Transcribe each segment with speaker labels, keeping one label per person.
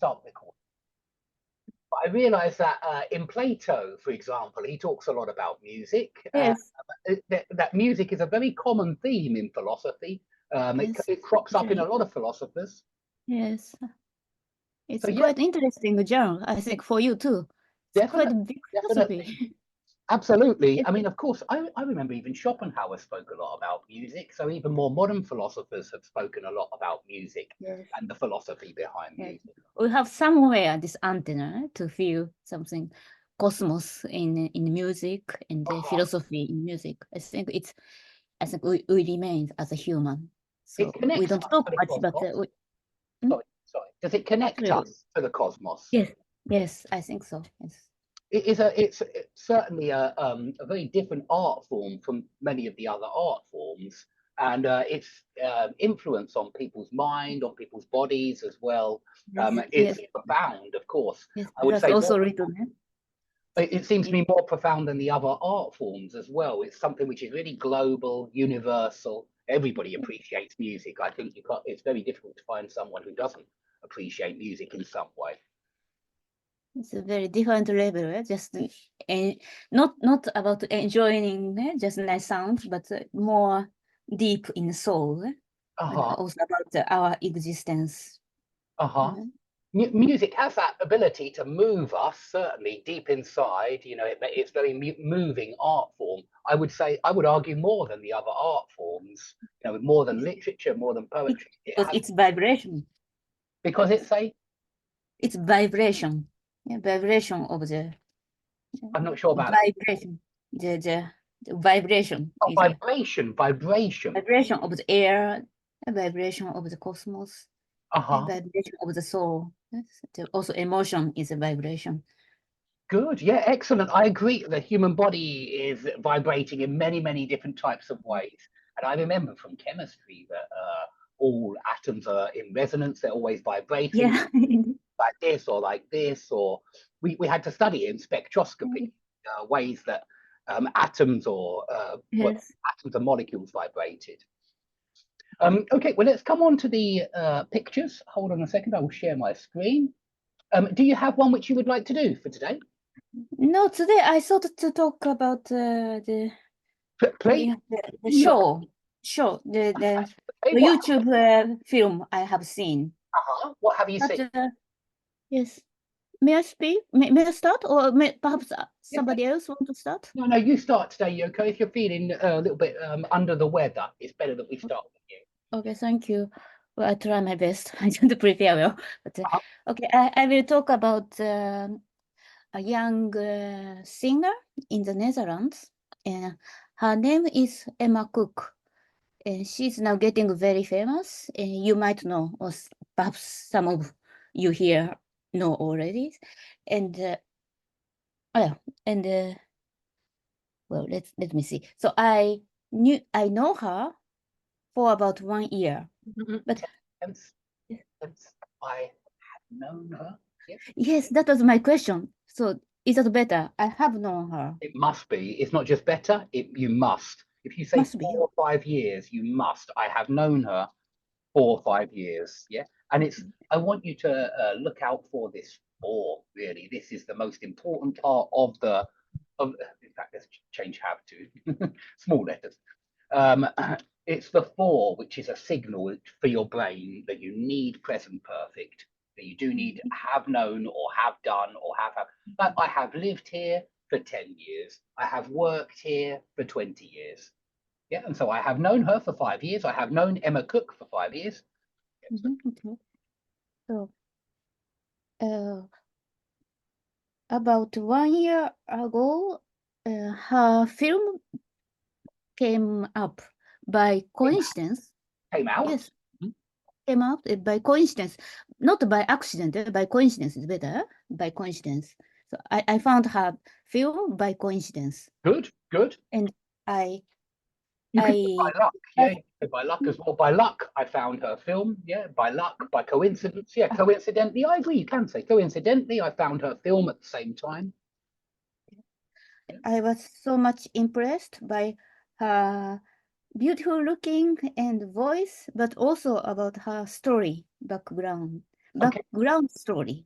Speaker 1: start recording. But I realized that in Plato, for example, he talks a lot about music.
Speaker 2: Yes.
Speaker 1: That music is a very common theme in philosophy.
Speaker 2: Yes.
Speaker 1: It crops up in a
Speaker 2: Actually,
Speaker 1: lot of philosophers.
Speaker 2: yes. It's
Speaker 1: So yeah,
Speaker 2: quite interesting genre, I think, for you too. It's quite a
Speaker 1: definitely,
Speaker 2: big
Speaker 1: definitely.
Speaker 2: philosophy.
Speaker 1: Absolutely. I mean, of course, I remember even Schopenhauer spoke a lot about music. So even more modern philosophers have spoken a lot about music
Speaker 2: Yes.
Speaker 1: and the philosophy behind
Speaker 2: Yes.
Speaker 1: music.
Speaker 2: We have somewhere this antenna to feel something cosmos in music and the
Speaker 1: Uh-huh.
Speaker 2: philosophy in music. I think we remain as a human.
Speaker 1: It
Speaker 2: So we
Speaker 1: connects
Speaker 2: don't
Speaker 1: us
Speaker 2: talk
Speaker 1: to the
Speaker 2: much, but
Speaker 1: cosmos.
Speaker 2: Hmm?
Speaker 1: Sorry. Does it connect
Speaker 2: Actually,
Speaker 1: us to the cosmos?
Speaker 2: yes, yes, I think so. Yes.
Speaker 1: It's certainly a very different art form from many of the other art forms, and its influence on people's mind, on people's bodies as well,
Speaker 2: Yes,
Speaker 1: is
Speaker 2: yes,
Speaker 1: profound. Of course,
Speaker 2: yes.
Speaker 1: I would
Speaker 2: That's
Speaker 1: say
Speaker 2: also
Speaker 1: more.
Speaker 2: written.
Speaker 1: It seems to
Speaker 2: Yes.
Speaker 1: me more profound than the other art forms as well. It's something which is really global, universal. Everybody appreciates music. I think you can't, it's very difficult to find someone who doesn't appreciate music in some way.
Speaker 2: It's a very different level, just not about enjoying just nice sounds, but more deep in the soul, and
Speaker 1: Uh-huh.
Speaker 2: also about our existence.
Speaker 1: Uh-huh.
Speaker 2: Mhm.
Speaker 1: Music has that ability to move us, certainly deep inside. It's very moving art form. I would say, I would argue more than the other art forms. More than literature, more than poetry. It
Speaker 2: Because
Speaker 1: has
Speaker 2: it's vibration.
Speaker 1: because
Speaker 2: It's vibration. Yeah, vibration of
Speaker 1: I'm not sure about it.
Speaker 2: vibration. The vibration
Speaker 1: Oh,
Speaker 2: is a
Speaker 1: vibration.
Speaker 2: vibration of the air, a vibration of the cosmos, a
Speaker 1: Uh-huh.
Speaker 2: vibration of the soul. Yes. Also, emotion is a vibration.
Speaker 1: Good. Yeah, excellent. I agree. The human body is vibrating in many, many different types of ways. And I remember from chemistry that all atoms are in resonance. They're always vibrating
Speaker 2: Yeah.
Speaker 1: like this, or we had to study in spectroscopy ways that atoms or
Speaker 2: Yes.
Speaker 1: atoms and molecules vibrated. Okay, well, let's come on to the pictures. Hold on a second. I will share my screen. Do you have one which you would like to do for today?
Speaker 2: No, today I thought to talk about
Speaker 1: Please.
Speaker 2: the the
Speaker 1: What?
Speaker 2: YouTube film I have seen.
Speaker 1: What have you
Speaker 2: But
Speaker 1: seen?
Speaker 2: yes, may I speak? May I start, or perhaps
Speaker 1: Yes,
Speaker 2: somebody else want to start?
Speaker 1: no, you start today, Yoko. If you're feeling a little bit under the weather, it's better that we start with you.
Speaker 2: Okay, thank you. Well, I try my best. I don't prepare well, but
Speaker 1: Uh-huh.
Speaker 2: okay. I will talk about a young singer in the Netherlands, and her name is Emma Cook. And she's now getting very famous. And you might know, or perhaps some of you here know already. And oh, and well, let me see. So I know her for about 1 year, but
Speaker 1: Hence, I have known her. Yeah.
Speaker 2: yes, that was my question. So is that better? I have known her.
Speaker 1: It must be. It's not just better, you must. If you say
Speaker 2: Must be.
Speaker 1: 4 or 5 years, you must. I have known her 4 or 5 years. Yeah. And I want you to look out for this four, really. This is the most important part in fact, let's change have to small letters. Um, it's the four, which is a signal for your brain that you need present perfect, that you do need have known or have done or have. Like, I have lived here for 10 years. I have worked here for 20 years. Yeah, and so I have known her for 5 years. I have known Emma Cook for 5 years.
Speaker 2: Okay. So uh, about 1 year ago, her film came up by coincidence.
Speaker 1: Came out.
Speaker 2: Yes, came out by coincidence, not by accident. By coincidence is better. By coincidence. So I found her film by coincidence,
Speaker 1: Good, good.
Speaker 2: and I
Speaker 1: You could say
Speaker 2: I
Speaker 1: by luck, yeah. By luck as well. By luck, I found her film. Yeah, by luck, by coincidence. Yeah, coincidentally, I agree. You can say coincidentally, I found her film at the same time.
Speaker 2: I was so much impressed by her beautiful looking and voice, but also about her story background.
Speaker 1: Okay.
Speaker 2: background story.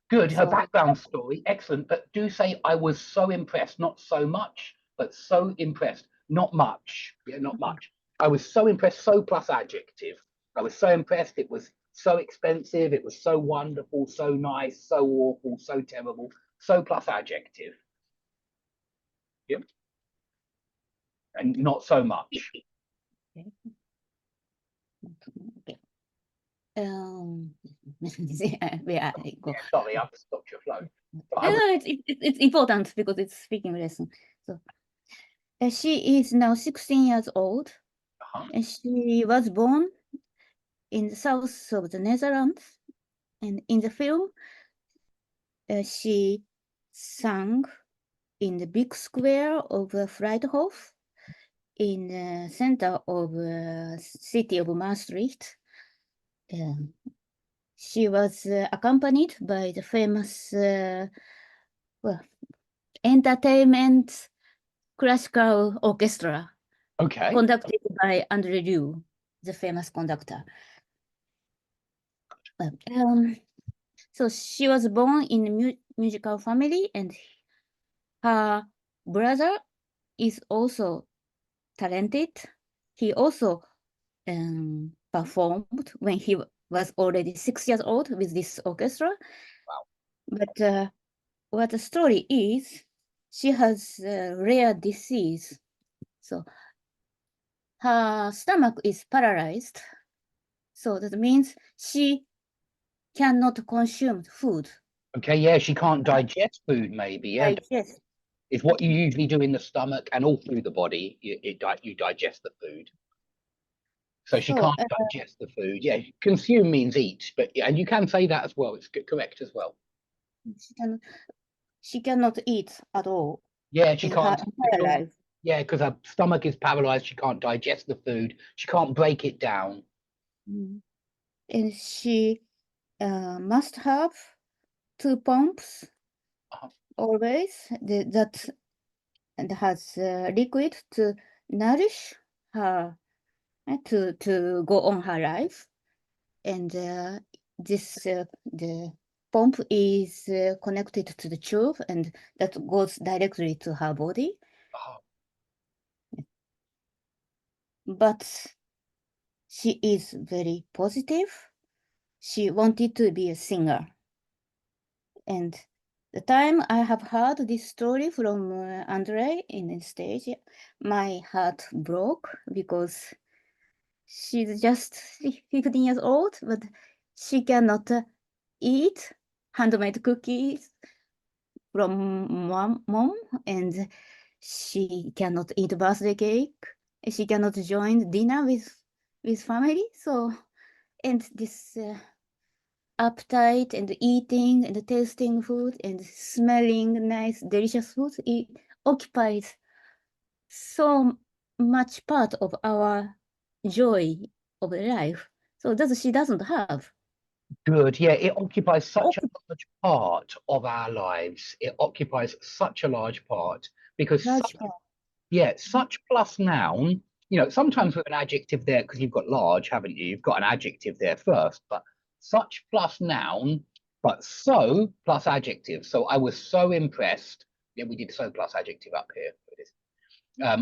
Speaker 1: Good. Her
Speaker 2: So
Speaker 1: background story, excellent. But do say I was so impressed, not so much, but so impressed, not much. Yeah, not much. I was so impressed, so plus adjective. I was so impressed. It was so expensive. It was so wonderful, so nice, so awful, so terrible. So plus adjective. Yeah. And not so much.
Speaker 2: okay. Where I go.
Speaker 1: Yeah, sorry, I've stopped your flow. But I
Speaker 2: No,
Speaker 1: was,
Speaker 2: no, it's important because it's speaking lesson. So she is now 16 years old, and she was born in the south of the Netherlands. And in the film, she sang in the big square of Vrijthof in the center of city of Maastricht. She was accompanied by the famous well, entertainment classical orchestra
Speaker 1: okay.
Speaker 2: conducted by André Rieu, the famous conductor. So she was born in a musical family, and her brother is also talented. He also performed when he was already 6 years old with this orchestra.
Speaker 1: Wow.
Speaker 2: But what the story is, she has a rare disease. So her stomach is paralyzed. So that means she cannot consume food.
Speaker 1: Okay, yeah, she can't digest food, maybe. Yeah,
Speaker 2: Digest.
Speaker 1: it's what you usually do in the stomach and all through the body. You digest the food. So she
Speaker 2: So
Speaker 1: can't digest the food. Yeah, consume means eat, but yeah, and you can say that as well. It's correct as well.
Speaker 2: she cannot eat at all
Speaker 1: Yeah, she
Speaker 2: in her
Speaker 1: can't.
Speaker 2: entire life.
Speaker 1: Yeah, because her stomach is paralyzed. She can't digest the food. She can't break it down.
Speaker 2: And she must have 2 pumps
Speaker 1: Uh-huh.
Speaker 2: always that and has liquid to nourish her to go on her life. And this the pump is connected to the tube, and that goes directly to her body.
Speaker 1: Oh,
Speaker 2: But she is very positive. She wanted to be a singer. And the time I have heard this story from Andre in the stage, my heart broke because she's just 15 years old, but she cannot eat handmade cookies from mom, and she cannot eat birthday cake. She cannot join dinner with family. So, and this appetite and eating and tasting food and smelling nice, delicious food, it occupies so much part of our joy of life. So that she doesn't have.
Speaker 1: good. Yeah, it occupies such a large part of our lives. It occupies such a large part because
Speaker 2: Large part.
Speaker 1: yeah, such plus noun, sometimes with an adjective there, because you've got large, haven't you? You've got an adjective there first, but such plus noun, but so plus adjective. So I was so impressed. Yeah, we did so plus adjective up here. It is.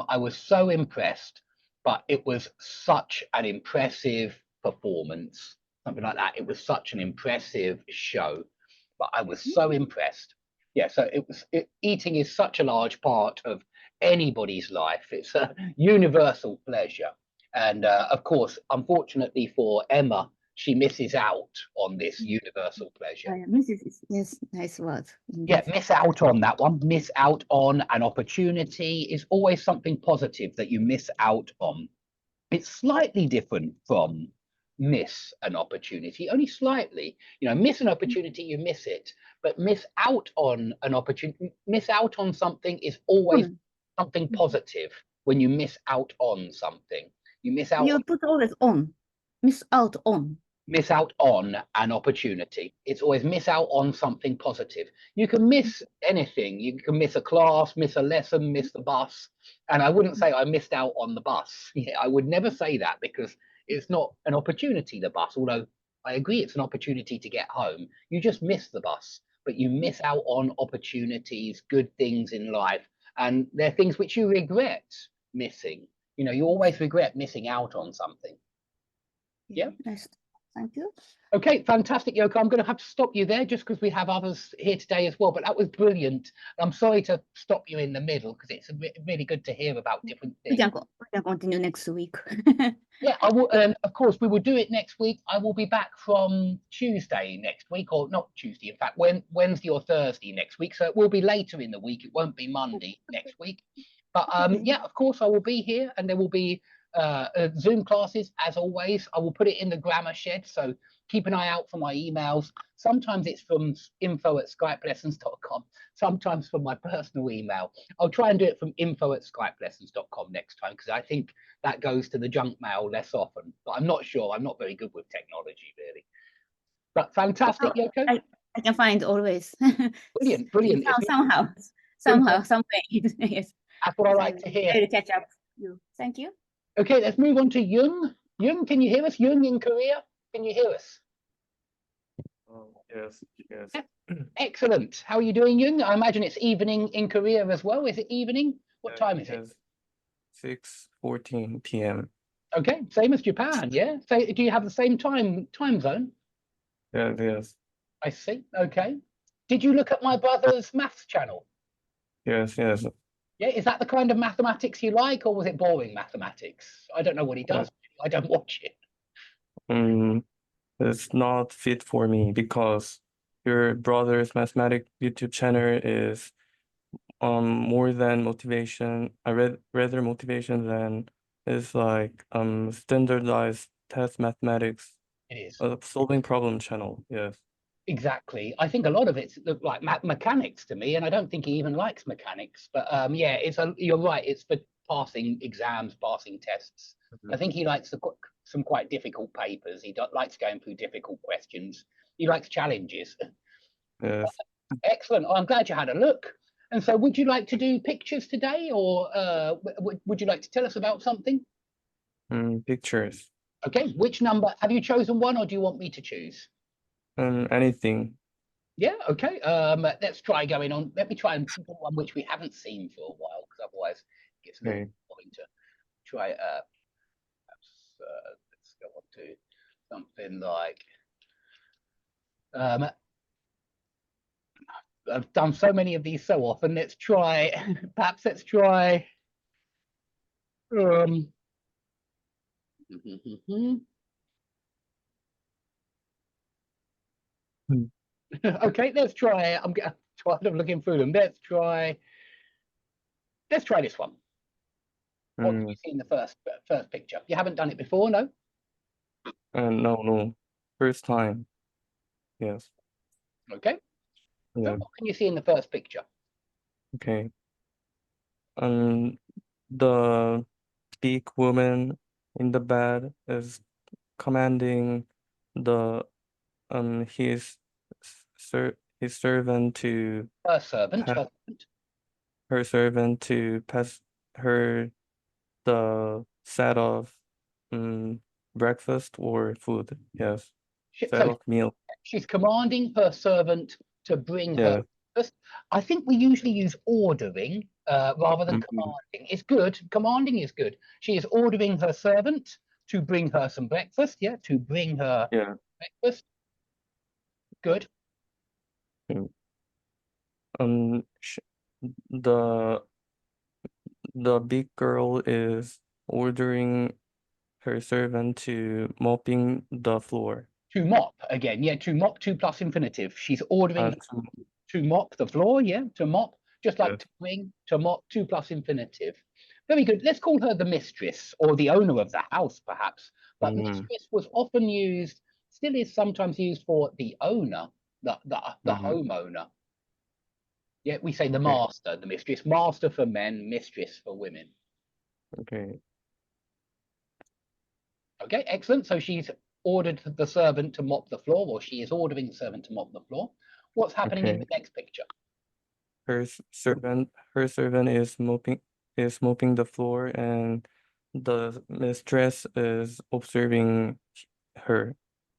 Speaker 1: I was so impressed, but it was such an impressive performance, something like that. It was such an impressive show, but I was so impressed. Yeah, so eating is such a large part of anybody's life. It's a universal pleasure. And of course, unfortunately for Emma, she misses out on this universal pleasure.
Speaker 2: Yes, nice word.
Speaker 1: Yeah, miss out on that one. Miss out on an opportunity is always something positive that you miss out on. It's slightly different from miss an opportunity, only slightly. Miss an opportunity, you miss it, but miss out on an opportunity, miss out on something is always something positive when you miss out on something. You miss out
Speaker 2: You put always on, miss out on.
Speaker 1: miss out on an opportunity. It's always miss out on something positive. You can miss anything. You can miss a class, miss a lesson, miss the bus. And I wouldn't say I missed out on the bus. Yeah, I would never say that because it's not an opportunity, the bus, although I agree it's an opportunity to get home. You just miss the bus, but you miss out on opportunities, good things in life, and they're things which you regret missing. You know, you always regret missing out on something. Yeah.
Speaker 2: Nice. Thank you.
Speaker 1: Okay, fantastic, Yoko. I'm going to have to stop you there just because we have others here today as well. But that was brilliant. I'm sorry to stop you in the middle because it's really good to hear about different
Speaker 2: We
Speaker 1: things.
Speaker 2: can continue next week.
Speaker 1: Yeah, I will. Of course, we will do it next week. I will be back from Tuesday next week, or not Tuesday. In fact, Wednesday or Thursday next week. So it will be later in the week. It won't be Monday next week. But yeah, of course, I will be here, and there will be Zoom classes as always. I will put it in the grammar shed. So keep an eye out for my emails. Sometimes it's from info@skypelessons.com. Sometimes from my personal email. I'll try and do it from info@skypelessons.com next time because I think that goes to the junk mail less often. But I'm not sure. I'm not very good with technology, really. But fantastic, Yoko.
Speaker 2: I can find always.
Speaker 1: Brilliant, brilliant.
Speaker 2: Somehow, some way. Yes.
Speaker 1: That's what I like to hear.
Speaker 2: I will catch up you. Thank you.
Speaker 1: Okay, let's move on to Jung. Jung, can you hear us? Jung in Korea, can you hear us?
Speaker 3: Yes, yes.
Speaker 1: Excellent. How are you doing, Jung? I imagine it's evening in Korea as well. Is it evening? What time is it?
Speaker 3: 6:14 p.m.
Speaker 1: Okay, same as Japan, yeah? So do you have the same time zone?
Speaker 3: Yes, yes,
Speaker 1: I see. Okay. Did you look at my brother's maths channel?
Speaker 3: yes, yes.
Speaker 1: Yeah, is that the kind of mathematics you like, or was it boring mathematics? I don't know what he does. I don't watch it.
Speaker 3: It's not fit for me because your brother's mathematics YouTube channel is more than motivation. I read rather motivation than is like standardized test mathematics
Speaker 1: It is.
Speaker 3: solving problem channel. Yes.
Speaker 1: Exactly. I think a lot of it's like mechanics to me, and I don't think he even likes mechanics. But yeah, you're right. It's for passing exams, passing tests. I think he likes some quite difficult papers. He likes going through difficult questions. He likes challenges.
Speaker 3: Yes.
Speaker 1: Excellent. I'm glad you had a look. And so, would you like to do pictures today, or would you like to tell us about something?
Speaker 3: Pictures.
Speaker 1: Okay. Which number have you chosen? One, or do you want me to choose?
Speaker 3: Anything.
Speaker 1: Yeah, okay. Let's try going on. Let me try and pick one which we haven't seen for a while, because otherwise it gets a little boring to try. Perhaps let's go on to something like. I've done so many of these so often. Let's try. Perhaps let's try. Okay, let's try. I'm tired of looking through them. Let's try. Let's try this one. What can you see in the first picture? You haven't done it before, no?
Speaker 3: No. First time. Yes.
Speaker 1: Okay.
Speaker 3: Yeah.
Speaker 1: So what can you see in the first picture?
Speaker 3: Okay. The big woman in the bed is commanding the his servant to
Speaker 1: Her servant.
Speaker 3: her servant to pass her the set of breakfast or food. Yes. Set of meal.
Speaker 1: She's commanding her servant to bring her breakfast. I think we usually use ordering rather than commanding. It's good. Commanding is good. She is ordering her servant to bring her some breakfast. Yeah, to bring her breakfast. Good.
Speaker 3: The big girl is ordering her servant to mopping the floor.
Speaker 1: To mop again, yeah. To mop, 2 plus infinitive. She's ordering to mop the floor, yeah. To mop, just like to bring, to mop, 2 plus infinitive. Very good. Let's call her the mistress or the owner of the house, perhaps. But mistress was often used, still is sometimes used for the owner, the homeowner. Yeah, we say the master, the mistress. Master for men, mistress for women.
Speaker 3: Okay.
Speaker 1: Okay, excellent. So she's ordered the servant to mop the floor, or she is ordering the servant to mop the floor. What's happening in the next picture?
Speaker 3: Her servant is mopping the floor, and the mistress is observing her.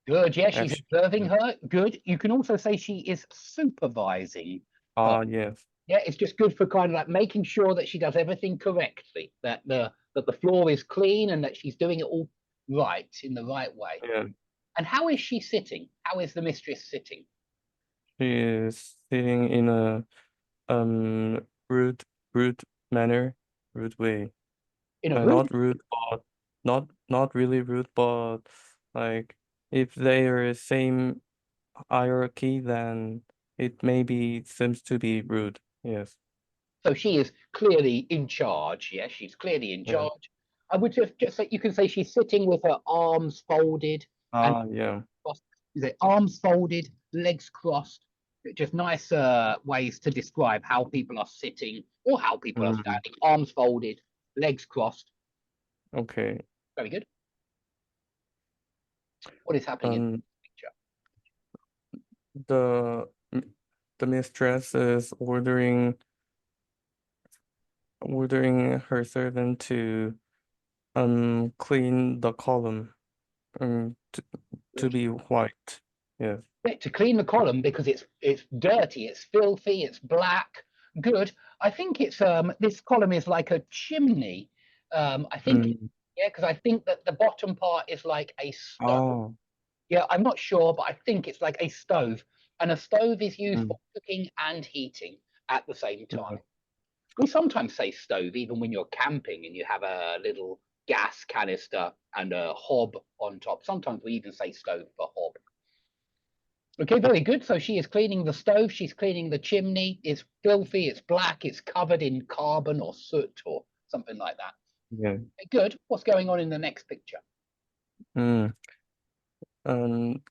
Speaker 1: Good. Yeah, she's
Speaker 3: Actually,
Speaker 1: observing her. Good. You can also say she is supervising.
Speaker 3: yes.
Speaker 1: Yeah, it's just good for kind of like making sure that she does everything correctly, that the floor is clean and that she's doing it all right in the right way.
Speaker 3: Yeah.
Speaker 1: And how is she sitting? How is the mistress sitting?
Speaker 3: She is sitting in a rude manner, rude way.
Speaker 1: In a
Speaker 3: Not
Speaker 1: room?
Speaker 3: rude, but not really rude, but like if they are same hierarchy, then it maybe seems to be rude. Yes.
Speaker 1: So she is clearly in charge. Yeah, she's clearly in
Speaker 3: Yeah.
Speaker 1: charge. I would just say you can say she's sitting with her arms folded and
Speaker 3: Yeah.
Speaker 1: crossed. Is it arms folded, legs crossed? Just nice ways to describe how people are sitting or how people are
Speaker 3: Mm,
Speaker 1: standing. Arms folded, legs crossed.
Speaker 3: okay.
Speaker 1: Very good. What is happening in
Speaker 3: Um,
Speaker 1: the picture?
Speaker 3: the the mistress is ordering her servant to clean the column to be white. Yes.
Speaker 1: Yeah, to clean the column because it's dirty, it's filthy, it's black. Good. I think it's this column is like a chimney. I think
Speaker 3: Mm.
Speaker 1: yeah, because I think that the bottom part is like a stove.
Speaker 3: Oh.
Speaker 1: Yeah, I'm not sure, but I think it's like a stove, and a stove is used
Speaker 3: Mm.
Speaker 1: for cooking and heating at the same
Speaker 3: Yeah.
Speaker 1: time. We sometimes say stove even when you're camping and you have a little gas canister and a hob on top. Sometimes we even say stove for hob. Okay, very good. So she is cleaning the stove, she's cleaning the chimney. It's filthy, it's black, it's covered in carbon or soot or something like that.
Speaker 3: Yeah.
Speaker 1: Okay, good. What's going on in the next picture?
Speaker 3: Mm. Um,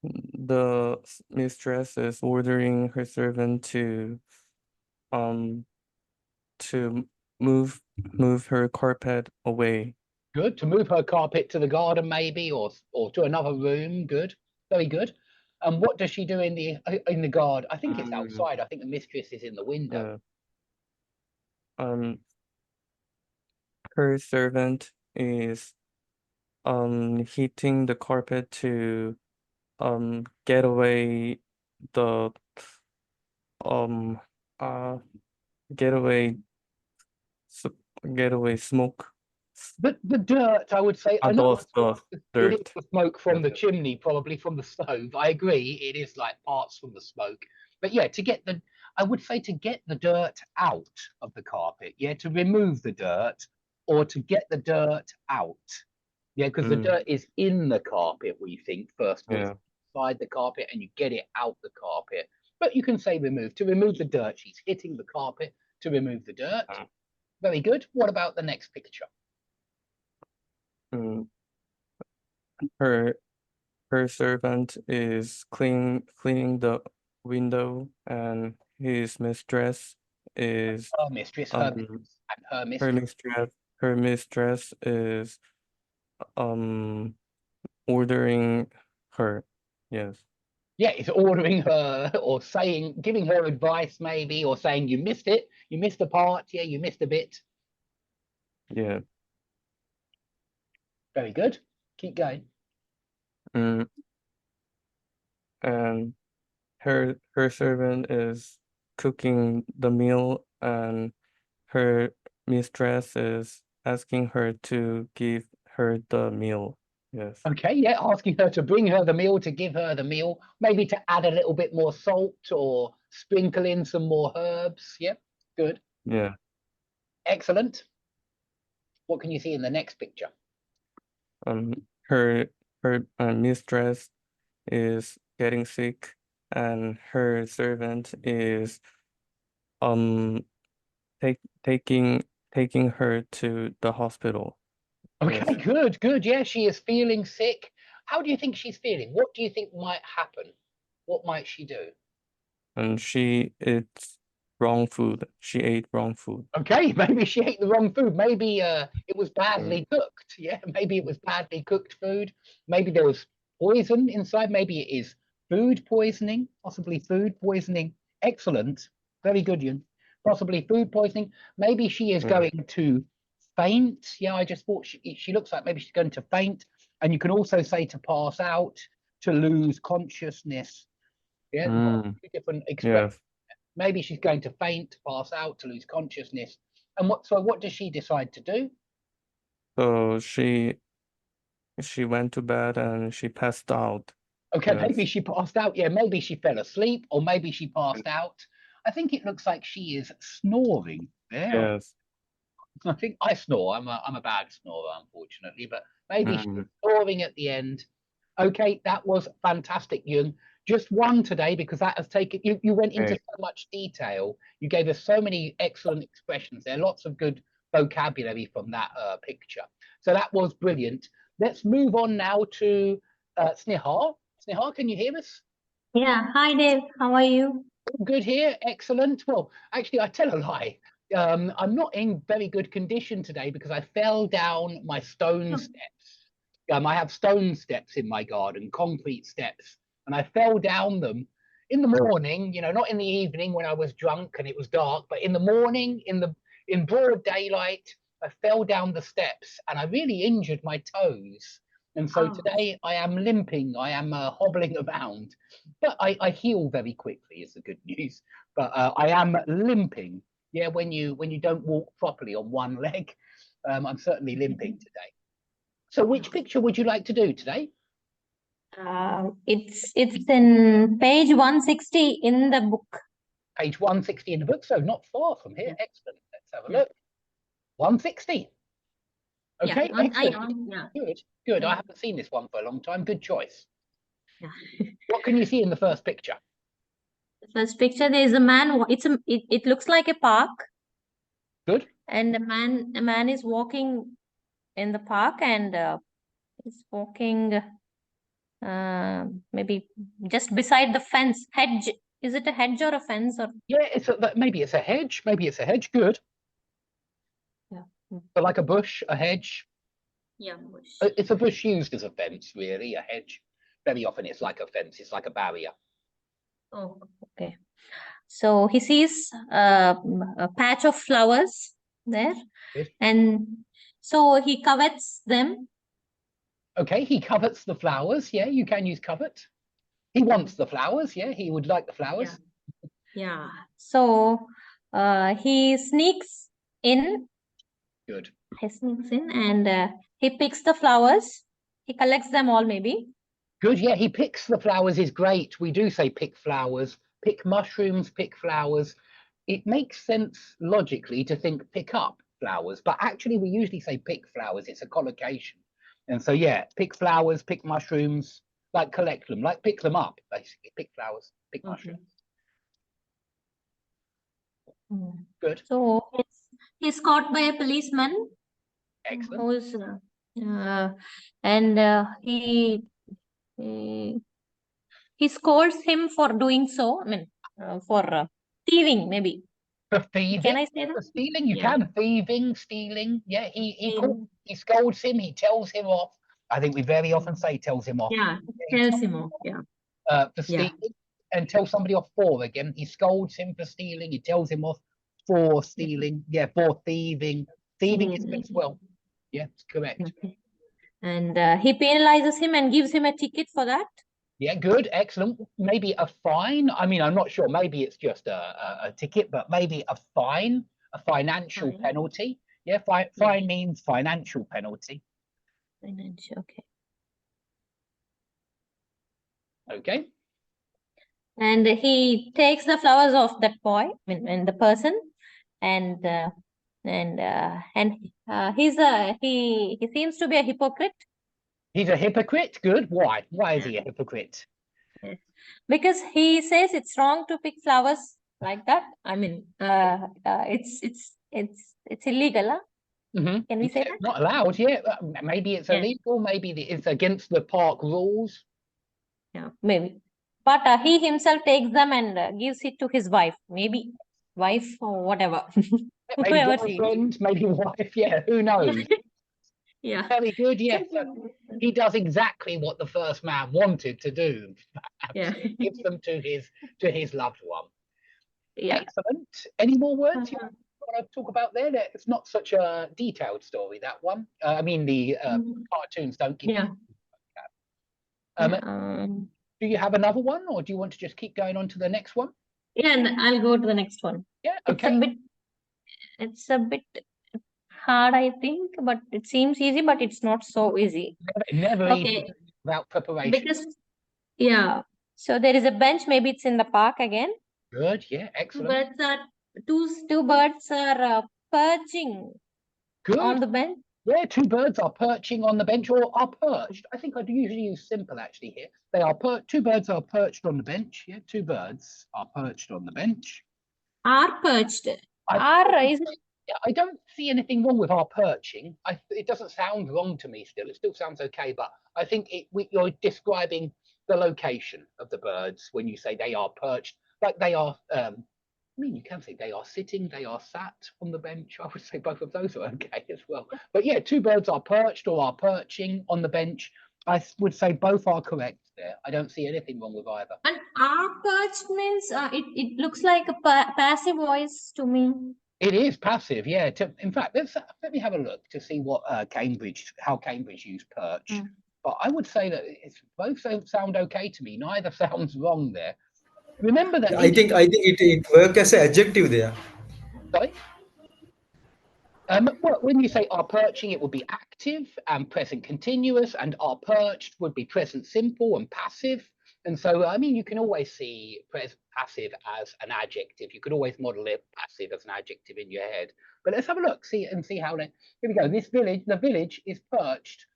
Speaker 3: the mistress is ordering her servant um to move her carpet away.
Speaker 1: Good. To move her carpet to the garden, maybe, or to another room. Good. Very good. And what does she do in the garden? I think it's
Speaker 3: Mm.
Speaker 1: outside. I think the mistress is in the window.
Speaker 3: Yeah. Her servant is heating the carpet to get away the um uh get away s- get away smoke.
Speaker 1: But the dirt, I would say, I know
Speaker 3: Dust,
Speaker 1: it is
Speaker 3: dirt.
Speaker 1: the smoke from
Speaker 3: Yes.
Speaker 1: the chimney, probably from the stove. I agree, it is like parts from the smoke. But yeah, I would say to get the dirt out of the carpet, yeah, to remove the dirt or to get the dirt out. Yeah, because the
Speaker 3: Mm,
Speaker 1: dirt is in the carpet, we think, first of all, it's
Speaker 3: yeah.
Speaker 1: inside the carpet and you get it out the carpet. But you can say remove. To remove the dirt, she's hitting the carpet to remove the dirt. Very good. What about the next picture?
Speaker 3: Mm. Her servant is cleaning the window, and his mistress is
Speaker 1: Her mistress, her
Speaker 3: um
Speaker 1: mistress, and her
Speaker 3: her
Speaker 1: mistress.
Speaker 3: mistress is um ordering her. Yes.
Speaker 1: Yeah, it's ordering her or saying, giving her advice maybe, or saying you missed it, you missed a part, yeah, you missed a bit.
Speaker 3: Yeah.
Speaker 1: Very good. Keep going.
Speaker 3: Mm. And her servant is cooking the meal, and her mistress is asking her to give her the meal. Yes.
Speaker 1: Okay, yeah, asking her to bring her the meal, to give her the meal, maybe to add a little bit more salt or sprinkle in some more herbs. Yeah, good.
Speaker 3: Yeah.
Speaker 1: Excellent. What can you see in the next picture?
Speaker 3: Um, her mistress is getting sick, and her servant is um taking her to the hospital.
Speaker 1: Okay,
Speaker 3: Yes.
Speaker 1: good, good. Yeah, she is feeling sick. How do you think she's feeling? What do you think might happen? What might she do?
Speaker 3: And she ate wrong food. She ate wrong food.
Speaker 1: Okay, maybe she ate the wrong food. Maybe it was
Speaker 3: Mm.
Speaker 1: badly cooked. Yeah, maybe it was badly cooked food. Maybe there was poison inside. Maybe it is food poisoning, possibly food poisoning. Excellent. Very good, Yun. Possibly food poisoning. Maybe she is
Speaker 3: Yeah.
Speaker 1: going to faint. Yeah, I just thought she looks like maybe she's going to faint. And you can also say to pass out. to lose consciousness. Yeah, different expressions.
Speaker 3: Yes.
Speaker 1: Maybe she's going to faint, pass out, to lose consciousness. And what does she decide to do?
Speaker 3: So she went to bed and she passed out.
Speaker 1: Okay,
Speaker 3: Yes.
Speaker 1: maybe she passed out. Yeah, maybe she fell asleep, or maybe she passed out. I think it looks like she is snoring there.
Speaker 3: Yes.
Speaker 1: I think I snore. I'm a bad snorer, unfortunately, but maybe she's
Speaker 3: Mm.
Speaker 1: snoring at the end. Okay, that was fantastic, Jung. Just one today because that has taken you went into
Speaker 3: Okay.
Speaker 1: so much detail. You gave us so many excellent expressions there, lots of good vocabulary from that picture. So that was brilliant. Let's move on now to Snehal. Snehal, can you hear us?
Speaker 4: Yeah, hi Dave, how are you?
Speaker 1: Good here, excellent. Well, actually, I tell a lie. I'm not in very good condition today because I fell down my stone steps. I have stone steps in my garden, concrete steps, and I fell down them in the morning. You know, not in the evening when I was drunk and it was dark, but in the morning, in broad daylight, I fell down the steps and I really injured my toes. And so
Speaker 4: Oh.
Speaker 1: today I am limping. I am hobbling around, but I heal very quickly. Is the good news. But I am limping. Yeah, when you don't walk properly on one leg, I'm certainly limping today. So which picture would you like to do today?
Speaker 4: It's in page 160 in the book.
Speaker 1: Page 160 in the book, so not far from here.
Speaker 4: Yeah.
Speaker 1: Excellent. Let's have a
Speaker 4: Yeah.
Speaker 1: look. 160. Okay,
Speaker 4: Yeah,
Speaker 1: excellent.
Speaker 4: yeah.
Speaker 1: Good. I
Speaker 4: Yeah.
Speaker 1: haven't seen this one for a long time. Good choice.
Speaker 4: Yeah.
Speaker 1: What can you see in the first picture?
Speaker 4: The first picture, there is a man. It looks like a park,
Speaker 1: Good.
Speaker 4: and a man is walking in the park, and he's walking maybe just beside the fence hedge. Is it a hedge or a fence or?
Speaker 1: Yeah, maybe it's a hedge. Maybe it's a hedge. Good.
Speaker 4: Yeah.
Speaker 1: So like a bush, a hedge.
Speaker 4: Yeah, bush.
Speaker 1: It's a bush used as a fence, really. A hedge. Very often it's like a fence. It's like a barrier.
Speaker 4: Oh, okay. So he sees a patch of flowers there,
Speaker 1: Good.
Speaker 4: and so he covets them.
Speaker 1: Okay, he covets the flowers. Yeah, you can use covet. He wants the flowers. Yeah, he would like the flowers.
Speaker 4: Yeah. So he sneaks in.
Speaker 1: Good.
Speaker 4: He sneaks in and he picks the flowers. He collects them all, maybe.
Speaker 1: Good. Yeah, he picks the flowers is great. We do say pick flowers, pick mushrooms, pick flowers. It makes sense logically to think pick up flowers, but actually we usually say pick flowers. It's a collocation. And so, yeah, pick flowers, pick mushrooms, like collect them, like pick them up, basically. Pick flowers, pick mushrooms. Good.
Speaker 4: So he's caught by a policeman.
Speaker 1: Excellent.
Speaker 4: Who's and he scores him for doing so. I mean, for thieving, maybe.
Speaker 1: For thieving?
Speaker 4: Can I say that?
Speaker 1: For stealing? You
Speaker 4: Yeah.
Speaker 1: can. Thieving, stealing. Yeah,
Speaker 4: Stealing.
Speaker 1: he scolds him, he tells him off. I think we very often say tells him off.
Speaker 4: Yeah, tells him off. Yeah.
Speaker 1: For stealing and tells somebody off for again. He scolds him for stealing, he tells him off for stealing. Yeah, for thieving. Thieving is as well. Yeah, it's correct.
Speaker 4: Okay. And he penalizes him and gives him a ticket for that.
Speaker 1: Yeah, good, excellent. Maybe a fine. I mean, I'm not sure. Maybe it's just a ticket, but maybe a fine, a financial
Speaker 4: Fine.
Speaker 1: penalty. Yeah, fine means financial penalty.
Speaker 4: Financial, okay.
Speaker 1: Okay.
Speaker 4: And he takes the flowers of that boy, I mean, and the person, and he seems to be a hypocrite.
Speaker 1: He's a hypocrite. Good. Why? Why is he a hypocrite?
Speaker 4: Because he says it's wrong to pick flowers like that. I mean, it's illegal. Huh?
Speaker 1: Mm-hmm.
Speaker 4: Can we say that?
Speaker 1: Not allowed. Yeah. Maybe it's illegal. Maybe it's against the park rules.
Speaker 4: Yeah, maybe. But he himself takes them and gives it to his wife, maybe wife or whatever.
Speaker 1: Maybe
Speaker 4: Whoever she is.
Speaker 1: girlfriend, maybe wife. Yeah, who knows?
Speaker 4: Yeah.
Speaker 1: Very good. Yes, he does exactly what the first man wanted to do.
Speaker 4: Yeah.
Speaker 1: Gives them to his loved one.
Speaker 4: Yeah.
Speaker 1: Excellent. Any more words you want to talk about there? It's not such a detailed story, that one. I mean, the cartoons don't give.
Speaker 4: Yeah.
Speaker 1: Do you have another one, or do you want to just keep going on to the next one?
Speaker 4: Yeah, and I'll go to the next one.
Speaker 1: Yeah,
Speaker 4: It's a
Speaker 1: okay.
Speaker 4: bit hard, I think, but it seems easy, but it's not so easy.
Speaker 1: Never
Speaker 4: Okay.
Speaker 1: easy without preparation.
Speaker 4: Because, yeah, so there is a bench, maybe it's in the park again.
Speaker 1: Good, yeah, excellent.
Speaker 4: Two birds are perching on
Speaker 1: Good.
Speaker 4: the bench.
Speaker 1: Yeah, two birds are perching on the bench or are perched. I think I'd usually use simple actually here. They are two birds are perched on the bench. Yeah, two birds are perched on the bench.
Speaker 4: Are perched.
Speaker 1: Yeah, I don't see anything wrong with our perching. It doesn't sound wrong to me still. It still sounds okay, but I think you're describing the location of the birds when you say they are perched, like they are. I mean, you can say they are sitting, they are sat on the bench. I would say both of those are okay as well. But yeah, two birds are perched or are perching on the bench. I would say both are correct there. I don't see anything wrong with either.
Speaker 4: And are perched means it looks like a passive voice to me.
Speaker 1: It is passive, yeah. In fact, let me have a look to see what how Cambridge use perch. But I would say that both sound okay to me. Neither sounds wrong there. Remember that.
Speaker 5: I think it work as an adjective there.
Speaker 1: Sorry. Well, when you say are perching, it would be active and present continuous, and are perched would be present simple and passive. And so, I mean, you can always see passive as an adjective. You could always model it passive as an adjective in your head. But let's have a look, see how here we go. The village is perched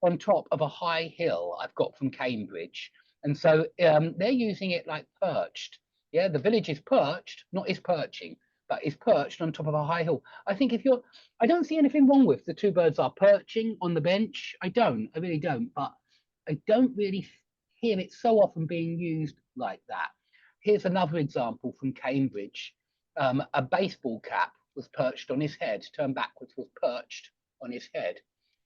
Speaker 1: on top of a high hill I've got from Cambridge. And so they're using it like perched. Yeah, the village is perched, not is perching, but is perched on top of a high hill. I think I don't see anything wrong with the two birds are perching on the bench. I really don't, but I don't really hear it so often being used like that. Here's another example from Cambridge. A baseball cap was perched on his head, turned backwards was perched on his head.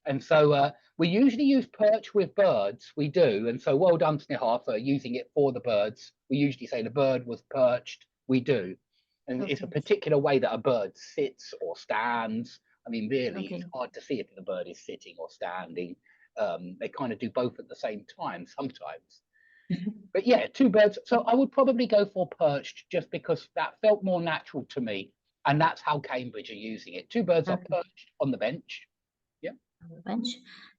Speaker 1: And so we usually use perch with birds, we do. And so well done, Snehal, for using it for the birds. We usually say the bird was perched, we do. And it's a particular way that a bird sits or stands. I mean, really, it's hard to see if the bird is sitting or standing. They kind of do both at the same time sometimes. But yeah, two birds. So I would probably go for perched just because that felt more natural to me. And that's how Cambridge are using it. Two birds are perched on the bench.
Speaker 4: Bench,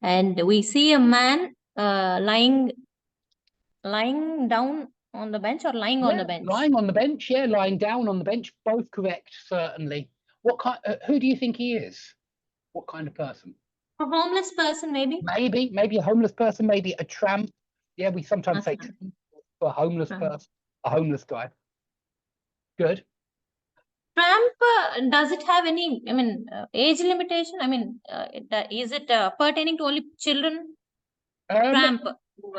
Speaker 4: and we see a man lying down on the bench or lying on the bench.
Speaker 1: Lying on the bench, yeah, lying down on the bench, both correct, certainly. What kind? Who do you think he is? What kind of person?
Speaker 4: A homeless person, maybe.
Speaker 1: Maybe a homeless person, maybe a tramp. Yeah, we sometimes say for a homeless person, a homeless guy. Good.
Speaker 4: Tramp, does it have any, I mean, age limitation? I mean, is it pertaining to only children? Tramp.